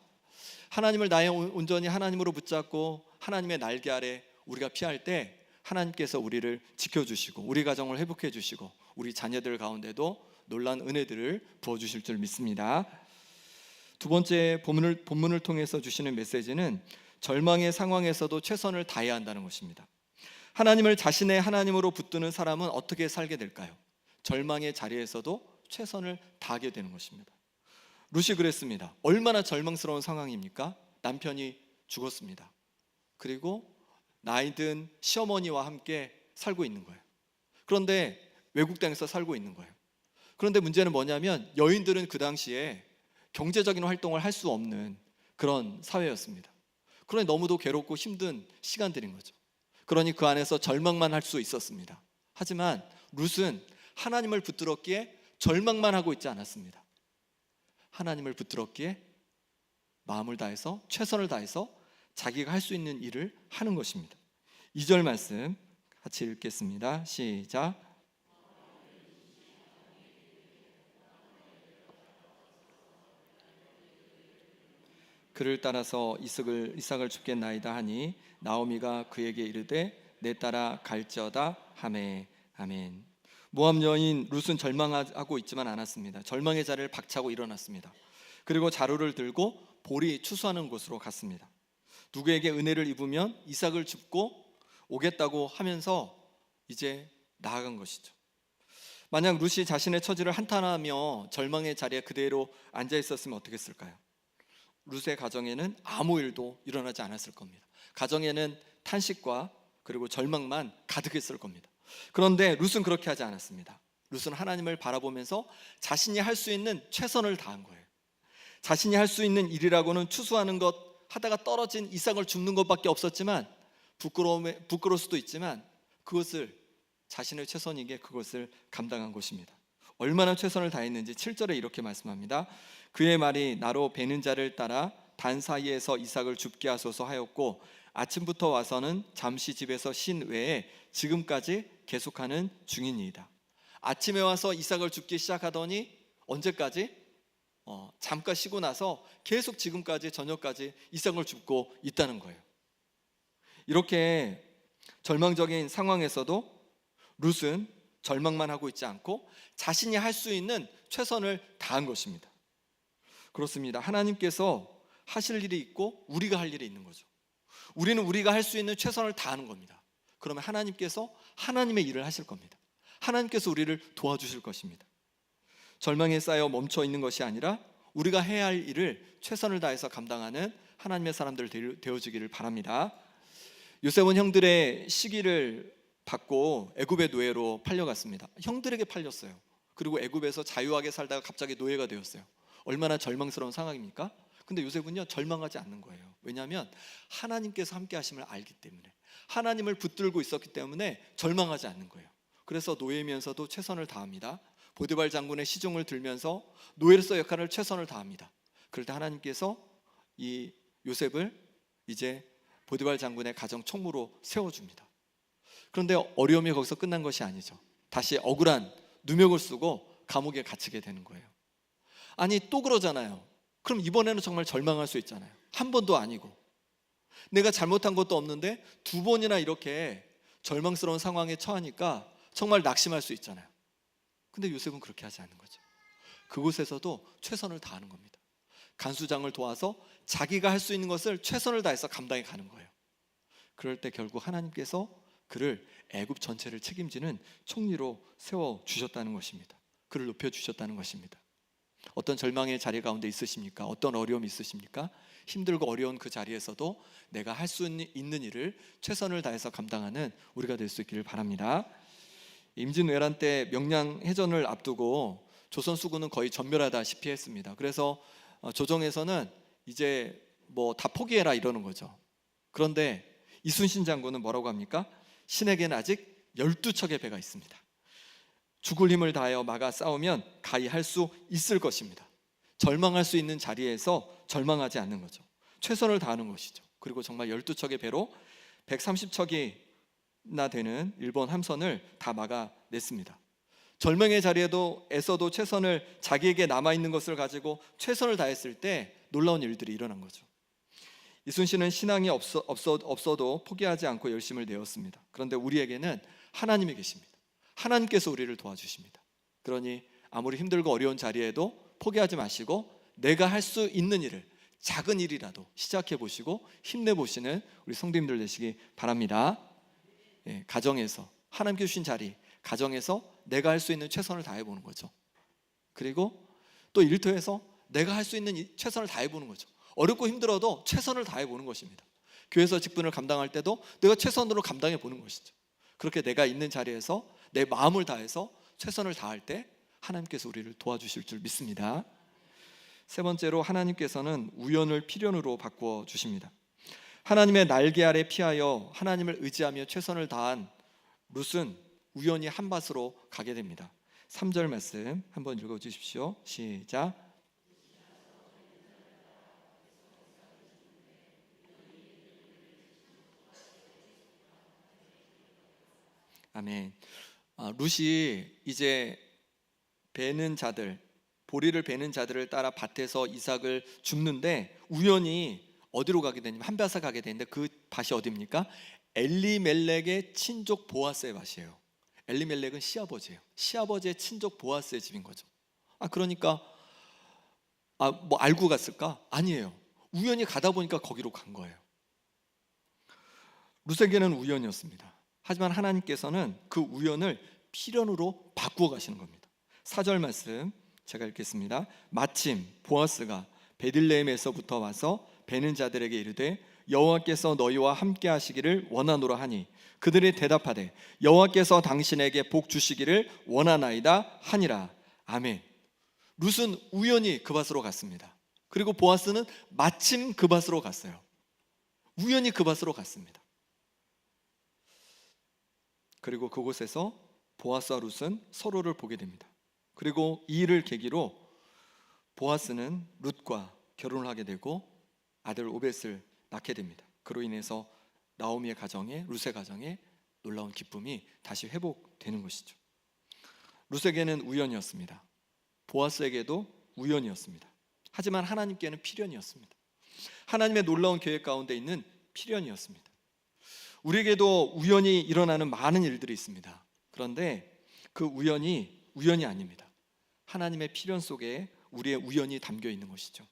하나님을 나의 온전히 하나님으로 붙잡고 하나님의 날개 아래 우리가 피할 때 하나님께서 우리를 지켜주시고 우리 가정을 회복해 주시고 우리 자녀들 가운데도 놀라운 은혜들을 부어주실 줄 믿습니다. 두 번째 본문을 통해서 주시는 메시지는 절망의 상황에서도 최선을 다해야 한다는 것입니다. 하나님을 자신의 하나님으로 붙드는 사람은 어떻게 살게 될까요? 절망의 자리에서도 최선을 다하게 되는 것입니다. 룻이 그랬습니다. 얼마나 절망스러운 상황입니까? 남편이 죽었습니다. 그리고 나이 든 시어머니와 함께 살고 있는 거예요. 그런데 외국 땅에서 살고 있는 거예요. 그런데 문제는 뭐냐면 여인들은 그 당시에 경제적인 활동을 할 수 없는 그런 사회였습니다. 그러니 너무도 괴롭고 힘든 시간들인 거죠. 그러니 그 안에서 절망만 할 수 있었습니다. 하지만 룻은 하나님을 붙들었기에 절망만 하고 있지 않았습니다. 하나님을 붙들었기에 마음을 다해서 최선을 다해서 자기가 할 수 있는 일을 하는 것입니다. 2절 말씀 같이 읽겠습니다. 시작. 그를 따라서 이삭을 줍겠나이다 하니 나오미가 그에게 이르되 내 따라 갈지어다 하매. 아멘. 모압 여인 룻은 절망하고 있지만 않았습니다. 절망의 자리를 박차고 일어났습니다. 그리고 자루를 들고 보리 추수하는 곳으로 갔습니다. 누구에게 은혜를 입으면 이삭을 줍고 오겠다고 하면서 이제 나아간 것이죠. 만약 룻이 자신의 처지를 한탄하며 절망의 자리에 그대로 앉아 있었으면 어떻게 했을까요? 룻의 가정에는 아무 일도 일어나지 않았을 겁니다. 가정에는 탄식과 그리고 절망만 가득했을 겁니다. 그런데 룻은 그렇게 하지 않았습니다. 룻은 하나님을 바라보면서 자신이 할 수 있는 최선을 다한 거예요. 자신이 할 수 있는 일이라고는 추수하는 것, 하다가 떨어진 이삭을 줍는 것밖에 없었지만 부끄러울 수도 있지만 그것을 자신의 최선이기에 그것을 감당한 것입니다. 얼마나 최선을 다했는지 7절에 이렇게 말씀합니다. 그의 말이 나로 베는 자를 따라 단 사이에서 이삭을 줍게 하소서 하였고 아침부터 와서는 잠시 집에서 쉰 외에 지금까지 계속하는 중이니이다. 아침에 와서 이삭을 줍기 시작하더니 언제까지? 잠깐 쉬고 나서 계속 지금까지 저녁까지 이삭을 줍고 있다는 거예요. 이렇게 절망적인 상황에서도 룻은 절망만 하고 있지 않고 자신이 할 수 있는 최선을 다한 것입니다. 그렇습니다. 하나님께서 하실 일이 있고 우리가 할 일이 있는 거죠. 우리는 우리가 할 수 있는 최선을 다하는 겁니다. 그러면 하나님께서 하나님의 일을 하실 겁니다. 하나님께서 우리를 도와주실 것입니다. 절망에 쌓여 멈춰 있는 것이 아니라 우리가 해야 할 일을 최선을 다해서 감당하는 하나님의 사람들 되어주기를 바랍니다. 요셉은 형들의 시기를 받고 애굽의 노예로 팔려갔습니다. 형들에게 팔렸어요. 그리고 애굽에서 자유하게 살다가 갑자기 노예가 되었어요. 얼마나 절망스러운 상황입니까? 근데 요셉은요 절망하지 않는 거예요. 왜냐하면 하나님께서 함께 하심을 알기 때문에, 하나님을 붙들고 있었기 때문에 절망하지 않는 거예요. 그래서 노예면서도 최선을 다합니다. 보디발 장군의 시종을 들면서 노예로서 역할을 최선을 다합니다. 그럴 때 하나님께서 이 요셉을 이제 보디발 장군의 가정 총무로 세워줍니다. 그런데 어려움이 거기서 끝난 것이 아니죠. 다시 억울한 누명을 쓰고 감옥에 갇히게 되는 거예요. 아니 또 그러잖아요. 그럼 이번에는 정말 절망할 수 있잖아요. 한 번도 아니고 내가 잘못한 것도 없는데 두 번이나 이렇게 절망스러운 상황에 처하니까 정말 낙심할 수 있잖아요. 근데 요셉은 그렇게 하지 않는 거죠. 그곳에서도 최선을 다하는 겁니다. 간수장을 도와서 자기가 할 수 있는 것을 최선을 다해서 감당해 가는 거예요. 그럴 때 결국 하나님께서 그를 애굽 전체를 책임지는 총리로 세워주셨다는 것입니다. 그를 높여주셨다는 것입니다. 어떤 절망의 자리 가운데 있으십니까? 어떤 어려움이 있으십니까? 힘들고 어려운 그 자리에서도 내가 할 수 있는 일을 최선을 다해서 감당하는 우리가 될 수 있기를 바랍니다. 임진왜란 때 명량해전을 앞두고 조선 수군은 거의 전멸하다시피 했습니다. 그래서 조정에서는 이제 뭐 다 포기해라 이러는 거죠. 그런데 이순신 장군은 뭐라고 합니까? 신에게는 아직 12척의 배가 있습니다. 죽을 힘을 다하여 막아 싸우면 가히 할 수 있을 것입니다. 절망할 수 있는 자리에서 절망하지 않는 거죠. 최선을 다하는 것이죠. 그리고 정말 12척의 배로 130척이나 되는 일본 함선을 다 막아냈습니다. 절망의 자리에서도 최선을, 자기에게 남아있는 것을 가지고 최선을 다했을 때 놀라운 일들이 일어난 거죠. 이순신은 신앙이 없어도 포기하지 않고 열심을 내었습니다. 그런데 우리에게는 하나님이 계십니다. 하나님께서 우리를 도와주십니다. 그러니 아무리 힘들고 어려운 자리에도 포기하지 마시고 내가 할 수 있는 일을 작은 일이라도 시작해 보시고 힘내 보시는 우리 성도님들 되시기 바랍니다. 예, 가정에서 하나님께 주신 자리, 가정에서 내가 할 수 있는 최선을 다해 보는 거죠. 그리고 또 일터에서 내가 할 수 있는 최선을 다해 보는 거죠. 어렵고 힘들어도 최선을 다해 보는 것입니다. 교회에서 직분을 감당할 때도 내가 최선으로 감당해 보는 것이죠. 그렇게 내가 있는 자리에서 내 마음을 다해서 최선을 다할 때 하나님께서 우리를 도와주실 줄 믿습니다. 세 번째로 하나님께서는 우연을 필연으로 바꾸어 주십니다. 하나님의 날개 아래 피하여 하나님을 의지하며 최선을 다한 룻은 우연히 한 밭으로 가게 됩니다. 3절 말씀 한번 읽어 주십시오. 시작. 아멘. 룻이 이제 베는 자들, 보리를 베는 자들을 따라 밭에서 이삭을 줍는데 우연히 어디로 가게 되냐면 한 밭에 가게 되는데 그 밭이 어디입니까? 엘리멜렉의 친족 보아스의 밭이에요. 엘리멜렉은 시아버지예요. 시아버지의 친족 보아스의 집인 거죠. 그러니까 뭐 알고 갔을까? 아니에요. 우연히 가다 보니까 거기로 간 거예요. 룻에게는 우연이었습니다. 하지만 하나님께서는 그 우연을 필연으로 바꾸어 가시는 겁니다. 4절 말씀 제가 읽겠습니다. 마침 보아스가 베들레헴에서부터 와서 베는 자들에게 이르되 여호와께서 너희와 함께 하시기를 원하노라 하니 그들이 대답하되 여호와께서 당신에게 복 주시기를 원하나이다 하니라. 아멘. 룻은 우연히 그 밭으로 갔습니다. 그리고 보아스는 마침 그 밭으로 갔어요. 우연히 그 밭으로 갔습니다. 그리고 그곳에서 보아스와 룻은 서로를 보게 됩니다. 그리고 이 일을 계기로 보아스는 룻과 결혼을 하게 되고 아들 오벳을 낳게 됩니다. 그로 인해서 나오미의 가정에, 룻의 가정에 놀라운 기쁨이 다시 회복되는 것이죠. 룻에게는 우연이었습니다. 보아스에게도 우연이었습니다. 하지만 하나님께는 필연이었습니다. 하나님의 놀라운 계획 가운데 있는 필연이었습니다. 우리에게도 우연히 일어나는 많은 일들이 있습니다. 그런데 그 우연이 아닙니다. 하나님의 필연 속에 우리의 우연이 담겨 있는 것이죠.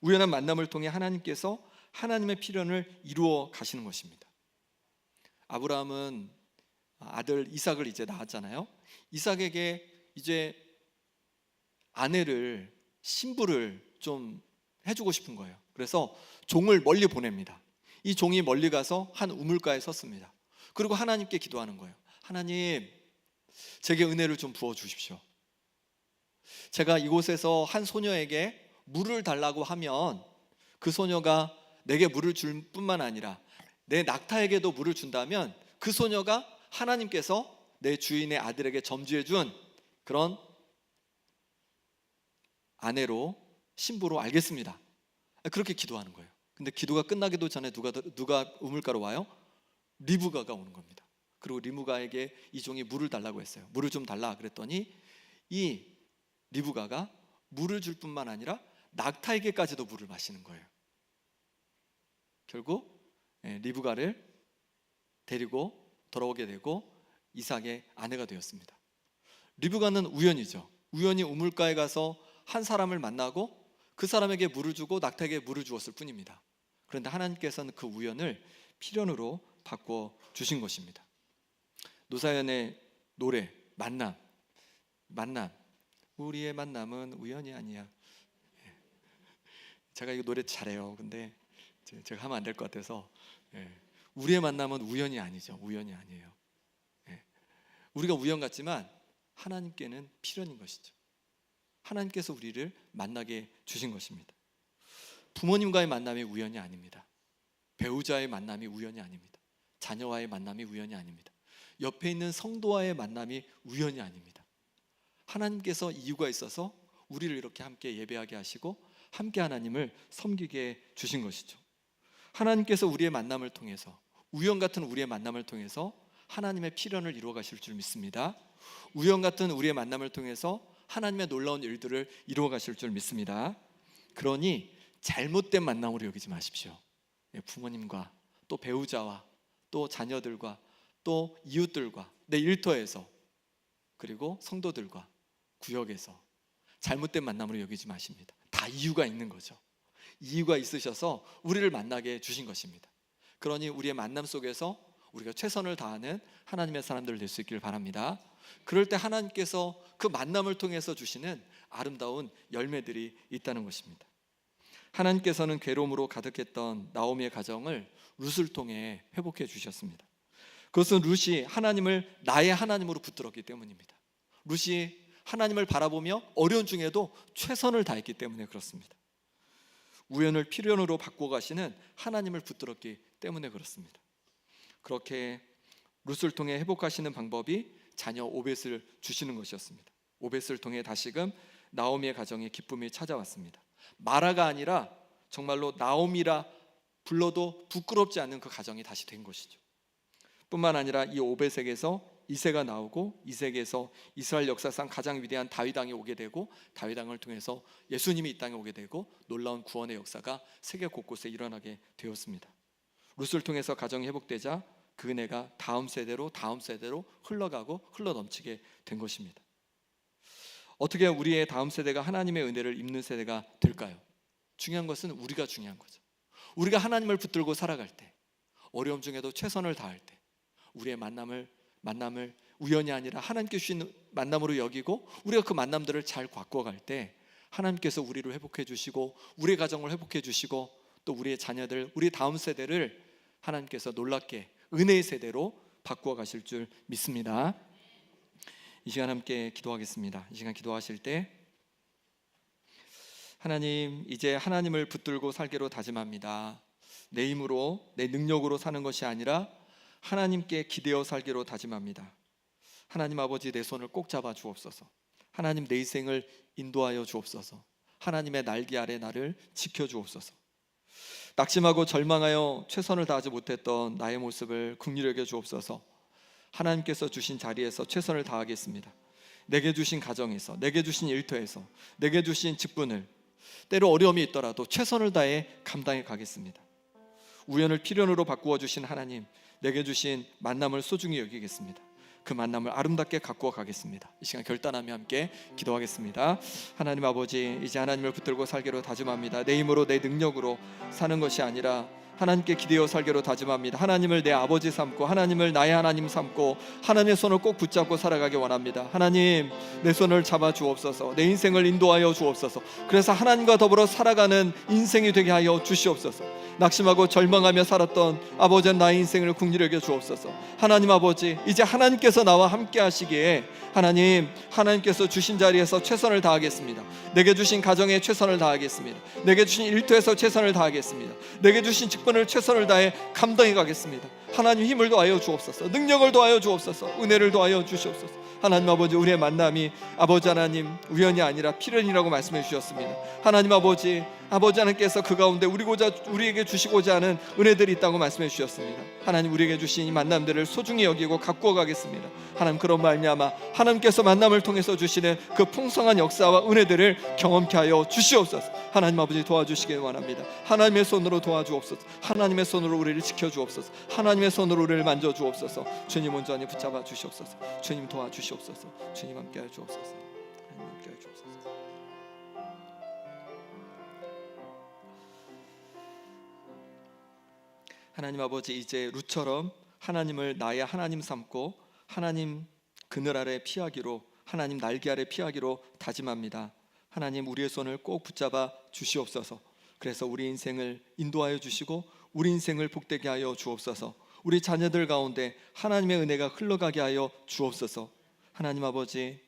우연한 만남을 통해 하나님께서 하나님의 필연을 이루어 가시는 것입니다. 아브라함은 아들 이삭을 이제 낳았잖아요. 이삭에게 이제 아내를, 신부를 좀 해주고 싶은 거예요. 그래서 종을 멀리 보냅니다. 이 종이 멀리 가서 한 우물가에 섰습니다. 그리고 하나님께 기도하는 거예요. 하나님, 제게 은혜를 좀 부어 주십시오. 제가 이곳에서 한 소녀에게 물을 달라고 하면 그 소녀가 내게 물을 줄 뿐만 아니라 내 낙타에게도 물을 준다면 그 소녀가 하나님께서 내 주인의 아들에게 점주해 준 그런 아내로, 신부로 알겠습니다. 그렇게 기도하는 거예요. 근데 기도가 끝나기도 전에 누가 우물가로 와요? 리브가가 오는 겁니다. 그리고 리브가에게 이 종이 물을 달라고 했어요. 물을 좀 달라 그랬더니 이 리브가가 물을 줄 뿐만 아니라 낙타에게까지도 물을 마시는 거예요. 결국 리브가를 데리고 돌아오게 되고 이삭의 아내가 되었습니다. 리브가는 우연이죠. 우연히 우물가에 가서 한 사람을 만나고 그 사람에게 물을 주고 낙타에게 물을 주었을 뿐입니다. 그런데 하나님께서는 그 우연을 필연으로 바꿔 주신 것입니다. 노사연의 노래 만남. 우리의 만남은 우연이 아니야. 제가 이거 노래 잘해요. 근데 제가 하면 안 될 것 같아서 우리의 만남은 우연이 아니죠. 우연이 아니에요. 우리가 우연 같지만 하나님께는 필연인 것이죠. 하나님께서 우리를 만나게 주신 것입니다. 부모님과의 만남이 우연이 아닙니다. 배우자의 만남이 우연이 아닙니다. 자녀와의 만남이 우연이 아닙니다. 옆에 있는 성도와의 만남이 우연이 아닙니다. 하나님께서 이유가 있어서 우리를 이렇게 함께 예배하게 하시고 함께 하나님을 섬기게 주신 것이죠. 하나님께서 우리의 만남을 통해서, 우연 같은 우리의 만남을 통해서 하나님의 필연을 이루어 가실 줄 믿습니다. 우연 같은 우리의 만남을 통해서 하나님의 놀라운 일들을 이루어 가실 줄 믿습니다. 그러니 잘못된 만남으로 여기지 마십시오. 부모님과 또 배우자와 또 자녀들과 또 이웃들과 내 일터에서 그리고 성도들과 구역에서 잘못된 만남으로 여기지 마십니다. 다 이유가 있는 거죠. 이유가 있으셔서 우리를 만나게 해 주신 것입니다. 그러니 우리의 만남 속에서 우리가 최선을 다하는 하나님의 사람들 될 수 있기를 바랍니다. 그럴 때 하나님께서 그 만남을 통해서 주시는 아름다운 열매들이 있다는 것입니다. 하나님께서는 괴로움으로 가득했던 나오미의 가정을 룻을 통해 회복해 주셨습니다. 그것은 룻이 하나님을 나의 하나님으로 붙들었기 때문입니다. 룻이 하나님을 바라보며 어려운 중에도 최선을 다했기 때문에 그렇습니다. 우연을 필연으로 바꿔 가시는 하나님을 붙들었기 때문에 그렇습니다. 그렇게 룻을 통해 회복하시는 방법이 자녀 오벳을 주시는 것이었습니다. 오벳을 통해 다시금 나오미의 가정에 기쁨이 찾아왔습니다. 마라가 아니라 정말로 나오미라 불러도 부끄럽지 않은 그 가정이 다시 된 것이죠. 뿐만 아니라 이 오벳에게서 이새가 나오고 이새에게서 이스라엘 역사상 가장 위대한 다윗 왕이 오게 되고 다윗 왕을 통해서 예수님이 이 땅에 오게 되고 놀라운 구원의 역사가 세계 곳곳에 일어나게 되었습니다. 룻을 통해서 가정이 회복되자 그 은혜가 다음 세대로 흘러가고 흘러넘치게 된 것입니다. 어떻게 우리의 다음 세대가 하나님의 은혜를 입는 세대가 될까요? 중요한 것은 우리가 중요한 거죠. 우리가 하나님을 붙들고 살아갈 때, 어려움 중에도 최선을 다할 때 우리의 만남을 우연이 아니라 하나님께 주신 만남으로 여기고 우리가 그 만남들을 잘 바꿔갈 때 하나님께서 우리를 회복해 주시고 우리의 가정을 회복해 주시고 또 우리의 자녀들, 우리 다음 세대를 하나님께서 놀랍게 은혜의 세대로 바꾸어 가실 줄 믿습니다. 이 시간 함께 기도하겠습니다. 이 시간 기도하실 때 하나님, 이제 하나님을 붙들고 살기로 다짐합니다. 내 힘으로 내 능력으로 사는 것이 아니라 하나님께 기대어 살기로 다짐합니다. 하나님 아버지, 내 손을 꼭 잡아 주옵소서. 하나님, 내 인생을 인도하여 주옵소서. 하나님의 날개 아래 나를 지켜 주옵소서. 낙심하고 절망하여 최선을 다하지 못했던 나의 모습을 긍휼히 여겨 주옵소서. 하나님께서 주신 자리에서 최선을 다하겠습니다. 내게 주신 가정에서, 내게 주신 일터에서, 내게 주신 직분을 때로 어려움이 있더라도 최선을 다해 감당해 가겠습니다. 우연을 필연으로 바꾸어 주신 하나님, 내게 주신 만남을 소중히 여기겠습니다. 그 만남을 아름답게 가꾸어 가겠습니다. 이 시간 결단하며 함께 기도하겠습니다. 하나님 아버지, 이제 하나님을 붙들고 살기로 다짐합니다. 내 힘으로 내 능력으로 사는 것이 아니라 하나님께 기대어 살기로 다짐합니다. 하나님을 내 아버지 삼고 하나님을 나의 하나님 삼고 하나님의 손을 꼭 붙잡고 살아가기 원합니다. 하나님, 내 손을 잡아 주옵소서. 내 인생을 인도하여 주옵소서. 그래서 하나님과 더불어 살아가는 인생이 되게 하여 주시옵소서. 낙심하고 절망하며 살았던 아버지, 나의 인생을 긍휼히 여겨 주옵소서. 하나님 아버지, 이제 하나님께서 나와 함께 하시기에 하나님께서 주신 자리에서 최선을 다하겠습니다. 내게 주신 가정에 최선을 다하겠습니다. 내게 주신 일터에서 최선을 다하겠습니다. 내게 주신 직분을 최선을 다해 감당해 가겠습니다. 하나님, 힘을 더하여 주옵소서. 능력을 더하여 주옵소서. 은혜를 더하여 주시옵소서. 하나님 아버지, 우리의 만남이 아버지 하나님 우연이 아니라 필연이라고 말씀해 주셨습니다. 하나님 아버지 하나님께서 그 가운데 우리에게 주시고자 하는 은혜들이 있다고 말씀해 주셨습니다. 하나님, 우리에게 주신 이 만남들을 소중히 여기고 가꾸어 가겠습니다. 하나님, 그런 말미암아 하나님께서 만남을 통해서 주시는 그 풍성한 역사와 은혜들을 경험케 하여 주시옵소서. 하나님 아버지, 도와주시기 원합니다. 하나님의 손으로 도와주옵소서. 하나님의 손으로 우리를 지켜주옵소서. 하나님의 손으로 우리를 만져주옵소서. 주님 온전히 붙잡아 주시옵소서. 주님 도와주시옵소서. 주님 함께하여 주옵소서. 하나님 함께하여 주옵소서. 하나님 아버지, 이제 룻처럼 하나님을 나의 하나님 삼고 하나님 그늘 아래 피하기로, 하나님 날개 아래 피하기로 다짐합니다. 하나님, 우리의 손을 꼭 붙잡아 주시옵소서. 그래서 우리 인생을 인도하여 주시고 우리 인생을 복되게 하여 주옵소서. 우리 자녀들 가운데 하나님의 은혜가 흘러가게 하여 주옵소서. 하나님 아버지,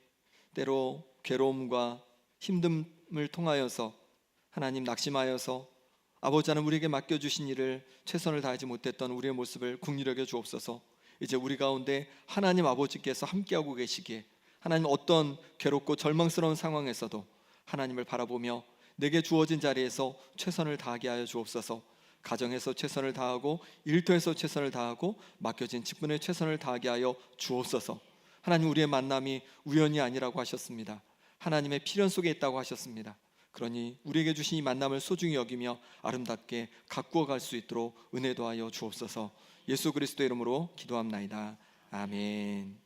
때로 괴로움과 힘듦을 통하여서 하나님 낙심하여서 아버지 하나님 우리에게 맡겨주신 일을 최선을 다하지 못했던 우리의 모습을 긍휼히 여겨 주옵소서. 이제 우리 가운데 하나님 아버지께서 함께하고 계시기에 하나님 어떤 괴롭고 절망스러운 상황에서도 하나님을 바라보며 내게 주어진 자리에서 최선을 다하게 하여 주옵소서. 가정에서 최선을 다하고 일터에서 최선을 다하고 맡겨진 직분에 최선을 다하게 하여 주옵소서. 하나님, 우리의 만남이 우연이 아니라고 하셨습니다. 하나님의 필연 속에 있다고 하셨습니다. 그러니 우리에게 주신 이 만남을 소중히 여기며 아름답게 가꾸어 갈 수 있도록 은혜 도하여 주옵소서. 예수 그리스도의 이름으로 기도합나이다. 아멘.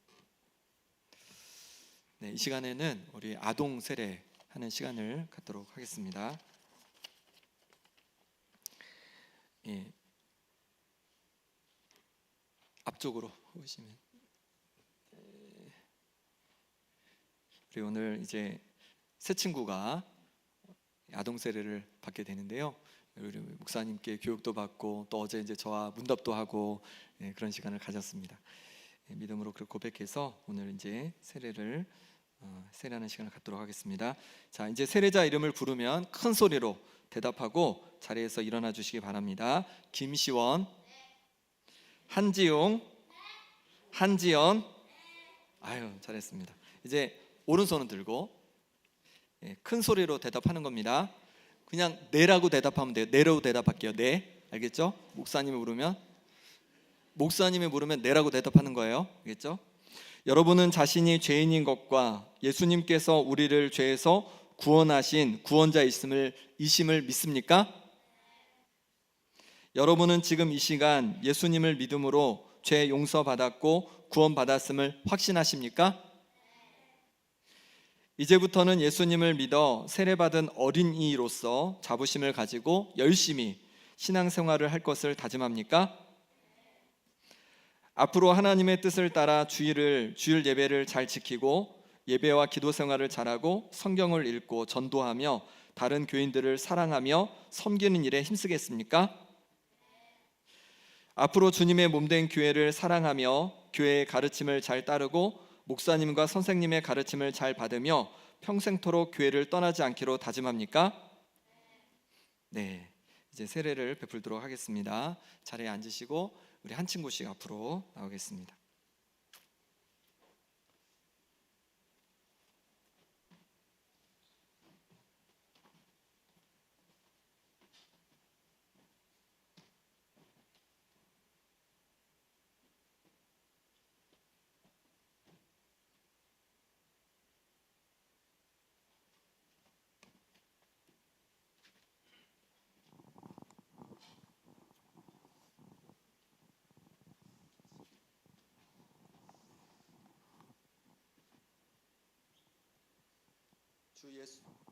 네, 이 시간에는 우리 아동 세례 하는 시간을 갖도록 하겠습니다. 예, 앞쪽으로 오시면 우리 오늘 이제 새 친구가 아동 세례를 받게 되는데요. 우리 목사님께 교육도 받고 또 어제 이제 저와 문답도 하고 그런 시간을 가졌습니다. 믿음으로 그 고백해서 오늘 이제 세례하는 시간을 갖도록 하겠습니다. 자, 이제 세례자 이름을 부르면 큰 소리로 대답하고 자리에서 일어나 주시기 바랍니다. 김시원, 한지용, 한지연. 아유, 잘했습니다. 이제 오른손은 들고 큰 소리로 대답하는 겁니다. 그냥 네라고 대답하면 돼요. 네라고 대답할게요. 네, 알겠죠? 목사님이 물으면 네라고 대답하는 거예요. 알겠죠? 여러분은 자신이 죄인인 것과 예수님께서 우리를 죄에서 구원하신 구원자이심을 믿습니까? 여러분은 지금 이 시간 예수님을 믿음으로 죄 용서받았고 구원받았음을 확신하십니까? 이제부터는 예수님을 믿어 세례받은 어린이로서 자부심을 가지고 열심히 신앙생활을 할 것을 다짐합니까? 앞으로 하나님의 뜻을 따라 주일 예배를 잘 지키고 예배와 기도 생활을 잘하고 성경을 읽고 전도하며 다른 교인들을 사랑하며 섬기는 일에 힘쓰겠습니까? 앞으로 주님의 몸된 교회를 사랑하며 교회의 가르침을 잘 따르고 목사님과 선생님의 가르침을 잘 받으며 평생토록 교회를 떠나지 않기로 다짐합니까? 네, 이제 세례를 베풀도록 하겠습니다. 자리에 앉으시고 우리 한 친구씩 앞으로 나오겠습니다.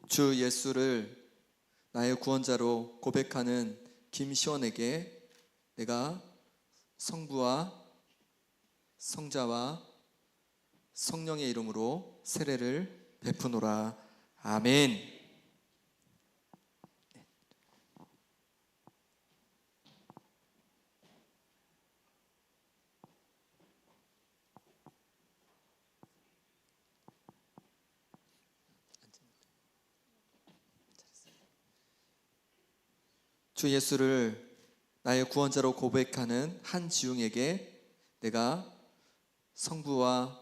주 예수를 나의 구원자로 고백하는 김시원에게 내가 성부와 성자와 성령의 이름으로 세례를 베푸노라. 아멘. 주 예수를 나의 구원자로 고백하는 한지웅에게 내가 성부와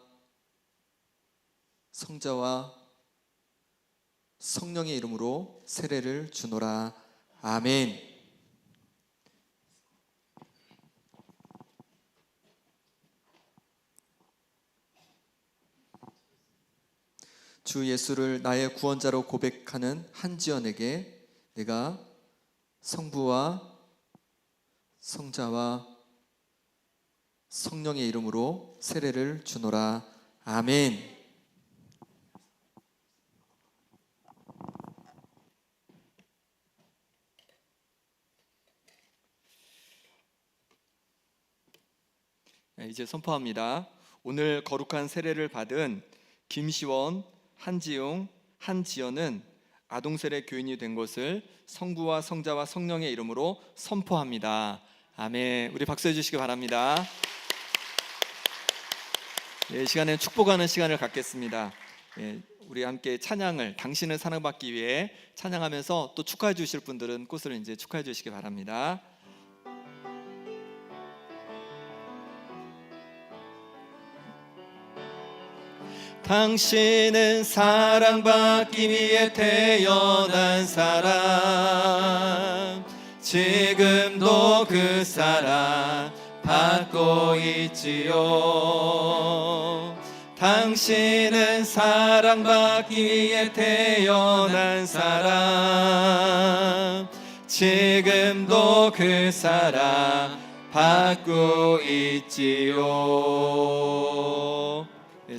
성자와 성령의 이름으로 세례를 주노라. 아멘. 주 예수를 나의 구원자로 고백하는 한지연에게 내가 성부와 성자와 성령의 이름으로 세례를 주노라. 아멘. 이제 선포합니다. 오늘 거룩한 세례를 받은 김시원, 한지용, 한지연은 아동세례 교인이 된 것을 성부와 성자와 성령의 이름으로 선포합니다. 아멘. 우리 박수해 주시기 바랍니다. 이 시간에 축복하는 시간을 갖겠습니다. 우리 함께 찬양을 당신을 사랑받기 위해 찬양하면서 또 축하해 주실 분들은 꽃을 이제 축하해 주시기 바랍니다. 당신은 사랑받기 위해 태어난 사람, 지금도 그 사랑 받고 있지요. 당신은 사랑받기 위해 태어난 사람, 지금도 그 사랑 받고 있지요.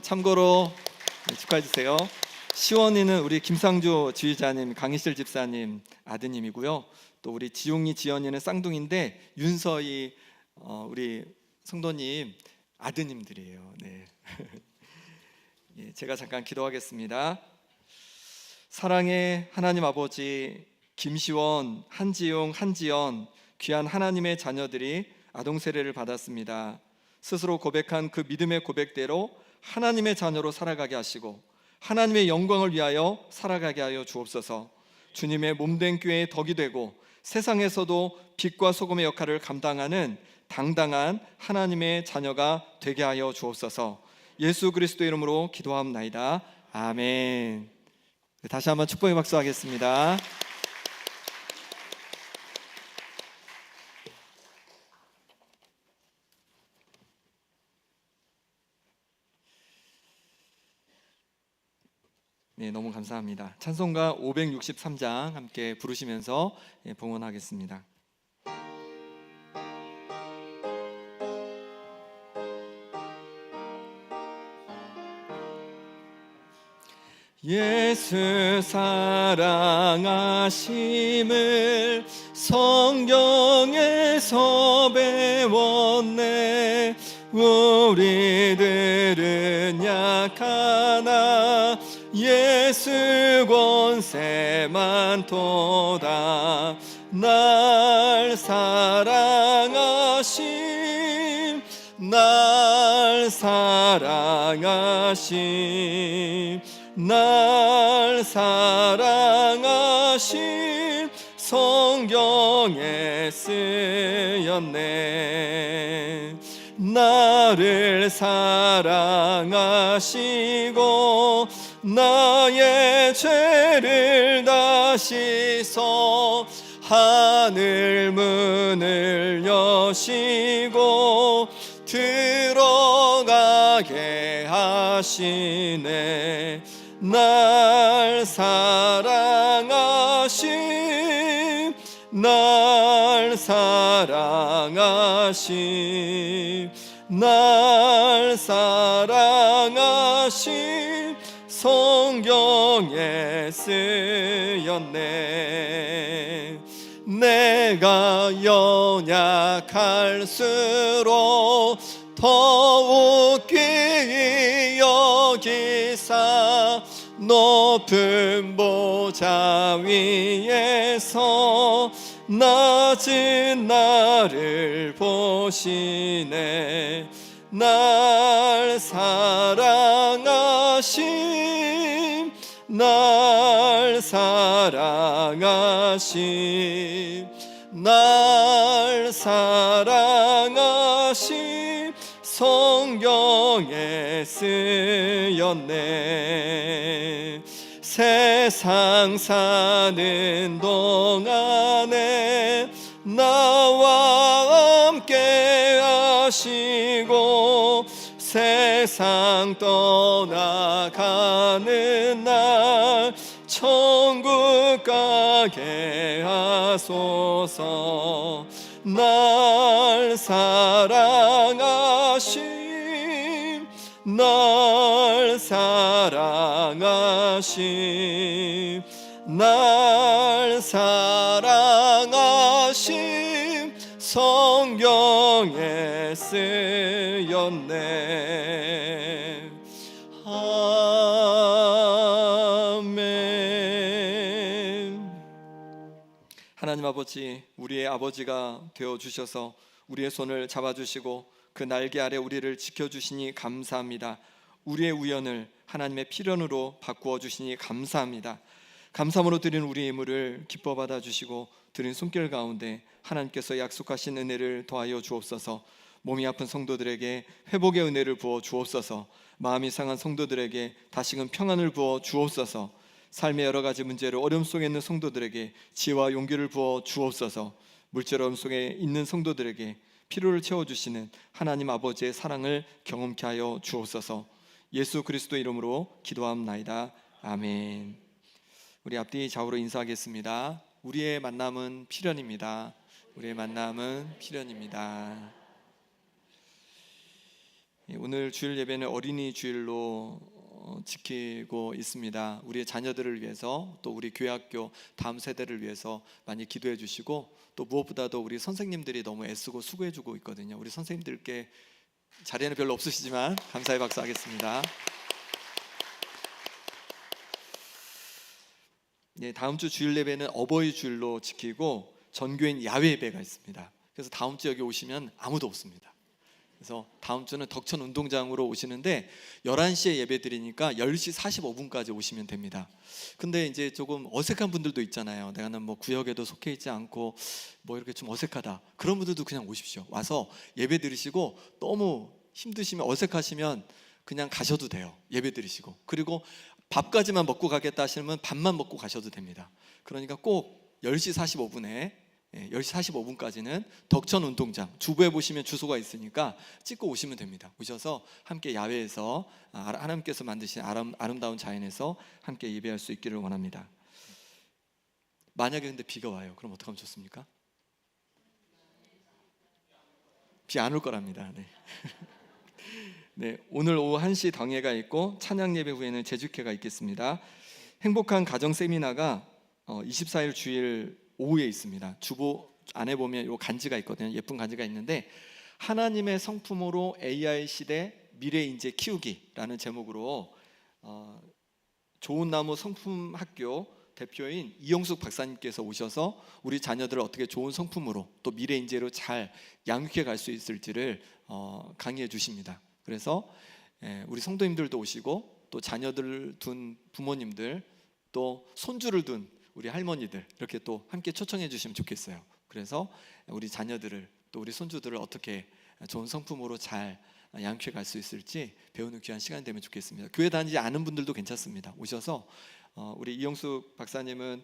참고로 축하해 주세요. 시원이는 우리 김상주 지휘자님, 강희실 집사님 아드님이고요. 또 우리 지용이 지연이는 쌍둥이인데 윤서희 우리 성도님 아드님들이에요. 네. 예, 제가 잠깐 기도하겠습니다. 사랑의 하나님 아버지, 김시원, 한지용, 한지연 귀한 하나님의 자녀들이 아동 세례를 받았습니다. 스스로 고백한 그 믿음의 고백대로 하나님의 자녀로 살아가게 하시고 하나님의 영광을 위하여 살아가게 하여 주옵소서. 주님의 몸된 교회의 덕이 되고 세상에서도 빛과 소금의 역할을 감당하는 당당한 하나님의 자녀가 되게 하여 주옵소서. 예수 그리스도 이름으로 기도하옵나이다. 아멘. 다시 한번 축복의 박수 하겠습니다. 네, 너무 감사합니다. 찬송가 563장 함께 부르시면서 봉헌하겠습니다. 예수 사랑하심을 성경에서 배웠네. 우리들은 약하나 예수 권세만 도다. 날 사랑하심, 날 사랑하심, 날 사랑하심 성경에 쓰였네. 나를 사랑하시고 나의 죄를 다 씻어 하늘 문을 여시고 들어가게 하시네. 날 사랑하심, 날 사랑하심, 날 사랑하심 성경에 쓰였네. 내가 연약할수록 더욱 귀히 여기사 높은 보좌 위에서 낮은 나를 보시네. 날 사랑하심, 날 사랑하심, 날 사랑하심 성경에 쓰였네. 세상 사는 동안에 나와 함께 하시고 세상 떠나가는 날 천국 가게 하소서. 날 사랑하심, 날 사랑하심, 날 사랑하심 성경에 쓰였네. 아멘. 하나님 아버지, 우리의 아버지가 되어주셔서 우리의 손을 잡아주시고 그 날개 아래 우리를 지켜주시니 감사합니다. 우리의 우연을 하나님의 필연으로 바꾸어 주시니 감사합니다. 감사함으로 드린 우리의 예물을 기뻐 받아주시고 드린 손길 가운데 하나님께서 약속하신 은혜를 더하여 주옵소서. 몸이 아픈 성도들에게 회복의 은혜를 부어 주옵소서. 마음이 상한 성도들에게 다시금 평안을 부어 주옵소서. 삶의 여러 가지 문제로 어려움 속에 있는 성도들에게 지혜와 용기를 부어 주옵소서. 물질 어려움 속에 있는 성도들에게 필요를 채워주시는 하나님 아버지의 사랑을 경험케 하여 주옵소서. 예수 그리스도 이름으로 기도합나이다. 아멘. 우리 앞뒤 좌우로 인사하겠습니다. 우리의 만남은 필연입니다. 우리의 만남은 필연입니다. 오늘 주일 예배는 어린이 주일로 지키고 있습니다. 우리의 자녀들을 위해서, 또 우리 교회학교 다음 세대를 위해서 많이 기도해 주시고, 또 무엇보다도 우리 선생님들이 너무 애쓰고 수고해 주고 있거든요. 우리 선생님들께 자리에는 별로 없으시지만 감사의 박수 하겠습니다. 네, 다음 주 주일 예배는 어버이 주일로 지키고 전교인 야외 예배가 있습니다. 그래서 다음 주 여기 오시면 아무도 없습니다. 그래서 다음 주는 덕천 운동장으로 오시는데 11시에 예배 드리니까 10시 45분까지 오시면 됩니다. 근데 이제 조금 어색한 분들도 있잖아요. 내가 뭐 구역에도 속해 있지 않고 뭐 이렇게 좀 어색하다. 그런 분들도 그냥 오십시오. 와서 예배 드리시고, 너무 힘드시면, 어색하시면 그냥 가셔도 돼요. 예배 드리시고. 그리고 밥까지만 먹고 가겠다 하시면 밥만 먹고 가셔도 됩니다. 그러니까 꼭 10시 45분에 10시 45분까지는 덕천 운동장, 주부에 보시면 주소가 있으니까 찍고 오시면 됩니다. 오셔서 함께 야외에서 하나님께서 만드신 아름다운 자연에서 함께 예배할 수 있기를 원합니다. 만약에 근데 비가 와요. 그럼 어떻게 하면 좋습니까? 비 안 올 거랍니다. 네. 네, 오늘 오후 1시 당회가 있고 찬양 예배 후에는 제주회가 있겠습니다. 행복한 가정 세미나가 24일 주일 오후에 있습니다. 주보 안에 보면 요 간지가 있거든요. 예쁜 간지가 있는데, 하나님의 성품으로 AI 시대 미래 인재 키우기라는 제목으로 좋은 나무 성품 학교 대표인 이영숙 박사님께서 오셔서 우리 자녀들을 어떻게 좋은 성품으로 또 미래 인재로 잘 양육해 갈 수 있을지를 강의해 주십니다. 그래서 우리 성도님들도 오시고, 또 자녀들 둔 부모님들, 또 손주를 둔 우리 할머니들, 이렇게 또 함께 초청해 주시면 좋겠어요. 그래서 우리 자녀들을, 또 우리 손주들을 어떻게 좋은 성품으로 잘 양육해 갈 수 있을지 배우는 귀한 시간이 되면 좋겠습니다. 교회 다니지 않은 분들도 괜찮습니다. 오셔서 우리 이영숙 박사님은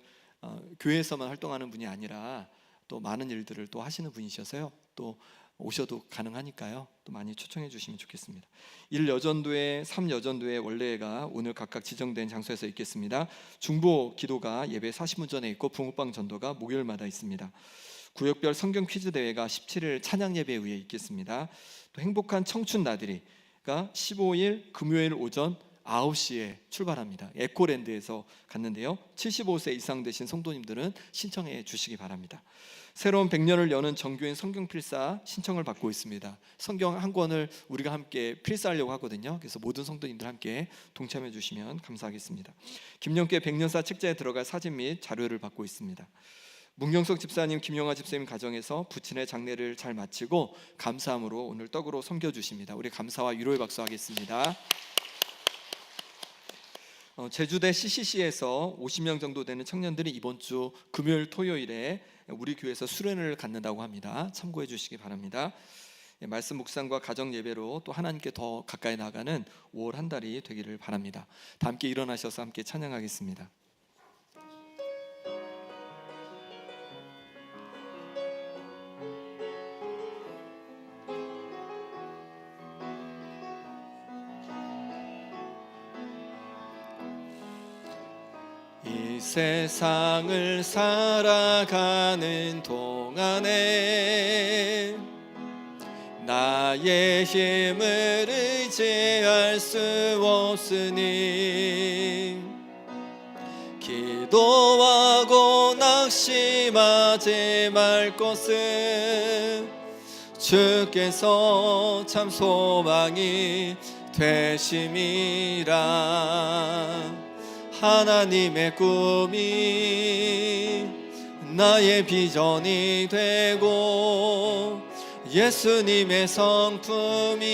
교회에서만 활동하는 분이 아니라 또 많은 일들을 또 하시는 분이셔서요. 또 오셔도 가능하니까요. 또 많이 초청해 주시면 좋겠습니다. 1여전도회, 3여전도회 원래가 오늘 각각 지정된 장소에서 있겠습니다. 중보 기도가 예배 40분 전에 있고, 붕어빵 전도가 목요일마다 있습니다. 구역별 성경 퀴즈 대회가 17일 찬양 예배 후에 있겠습니다. 또 행복한 청춘 나들이가 15일 금요일 오전 9시에 출발합니다. 에코랜드에서 갔는데요. 75세 이상 되신 성도님들은 신청해 주시기 바랍니다. 새로운 100년을 여는 정교인 성경 필사 신청을 받고 있습니다. 성경 한 권을 우리가 함께 필사하려고 하거든요. 그래서 모든 성도님들 함께 동참해 주시면 감사하겠습니다. 김영께 100년사 책자에 들어갈 사진 및 자료를 받고 있습니다. 문경석 집사님, 김영아 집사님 가정에서 부친의 장례를 잘 마치고 감사함으로 오늘 떡으로 섬겨주십니다. 우리 감사와 위로의 박수 하겠습니다. 제주대 CCC에서 50명 정도 되는 청년들이 이번 주 금요일 토요일에 우리 교회에서 수련회를 갖는다고 합니다. 참고해 주시기 바랍니다. 말씀 묵상과 가정 예배로 또 하나님께 더 가까이 나가는 5월 한 달이 되기를 바랍니다. 다 함께 일어나셔서 함께 찬양하겠습니다. 이 세상을 살아가는 동안에 나의 힘을 의지할 수 없으니 기도하고 낙심하지 말 것은 주께서 참 소망이 되심이라. 하나님의 꿈이 나의 비전이 되고 예수님의 성품이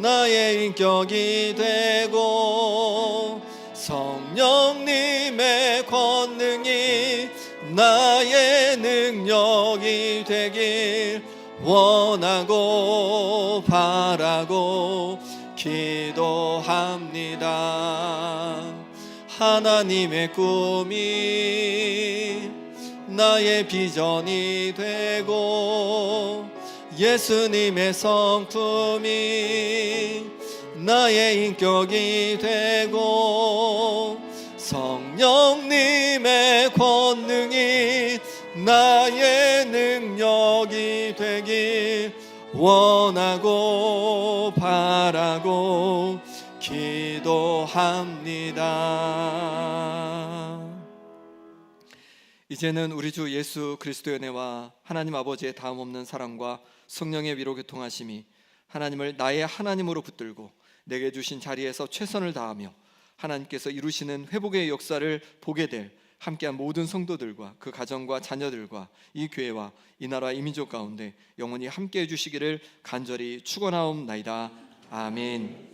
나의 인격이 되고 성령님의 권능이 나의 능력이 되길 원하고 바라고 기도합니다. 하나님의 꿈이 나의 비전이 되고 예수님의 성품이 나의 인격이 되고 성령님의 권능이 나의 능력이 되길 원하고 바라고 기도합니다. 기도합니다. 이제는 우리 주 예수 그리스도의 은혜와 하나님 아버지의 다음 없는 사랑과 성령의 위로 교통하심이 하나님을 나의 하나님으로 붙들고 내게 주신 자리에서 최선을 다하며 하나님께서 이루시는 회복의 역사를 보게 될 함께한 모든 성도들과 그 가정과 자녀들과 이 교회와 이 나라 이 민족 가운데 영원히 함께해 주시기를 간절히 축원하옵나이다. 아멘.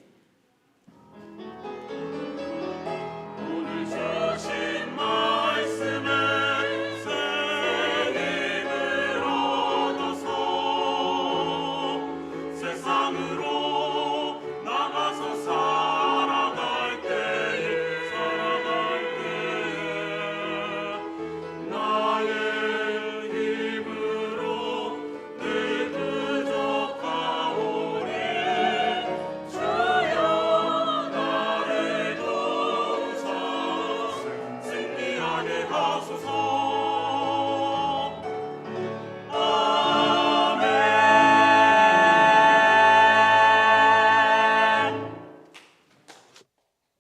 오늘 주신 말씀에 새 힘을 얻어서 세상으로 나가서 살아갈 때에 나의 힘으로 늘 부족하오니 주여 나를 도우사 승리하게 하소서.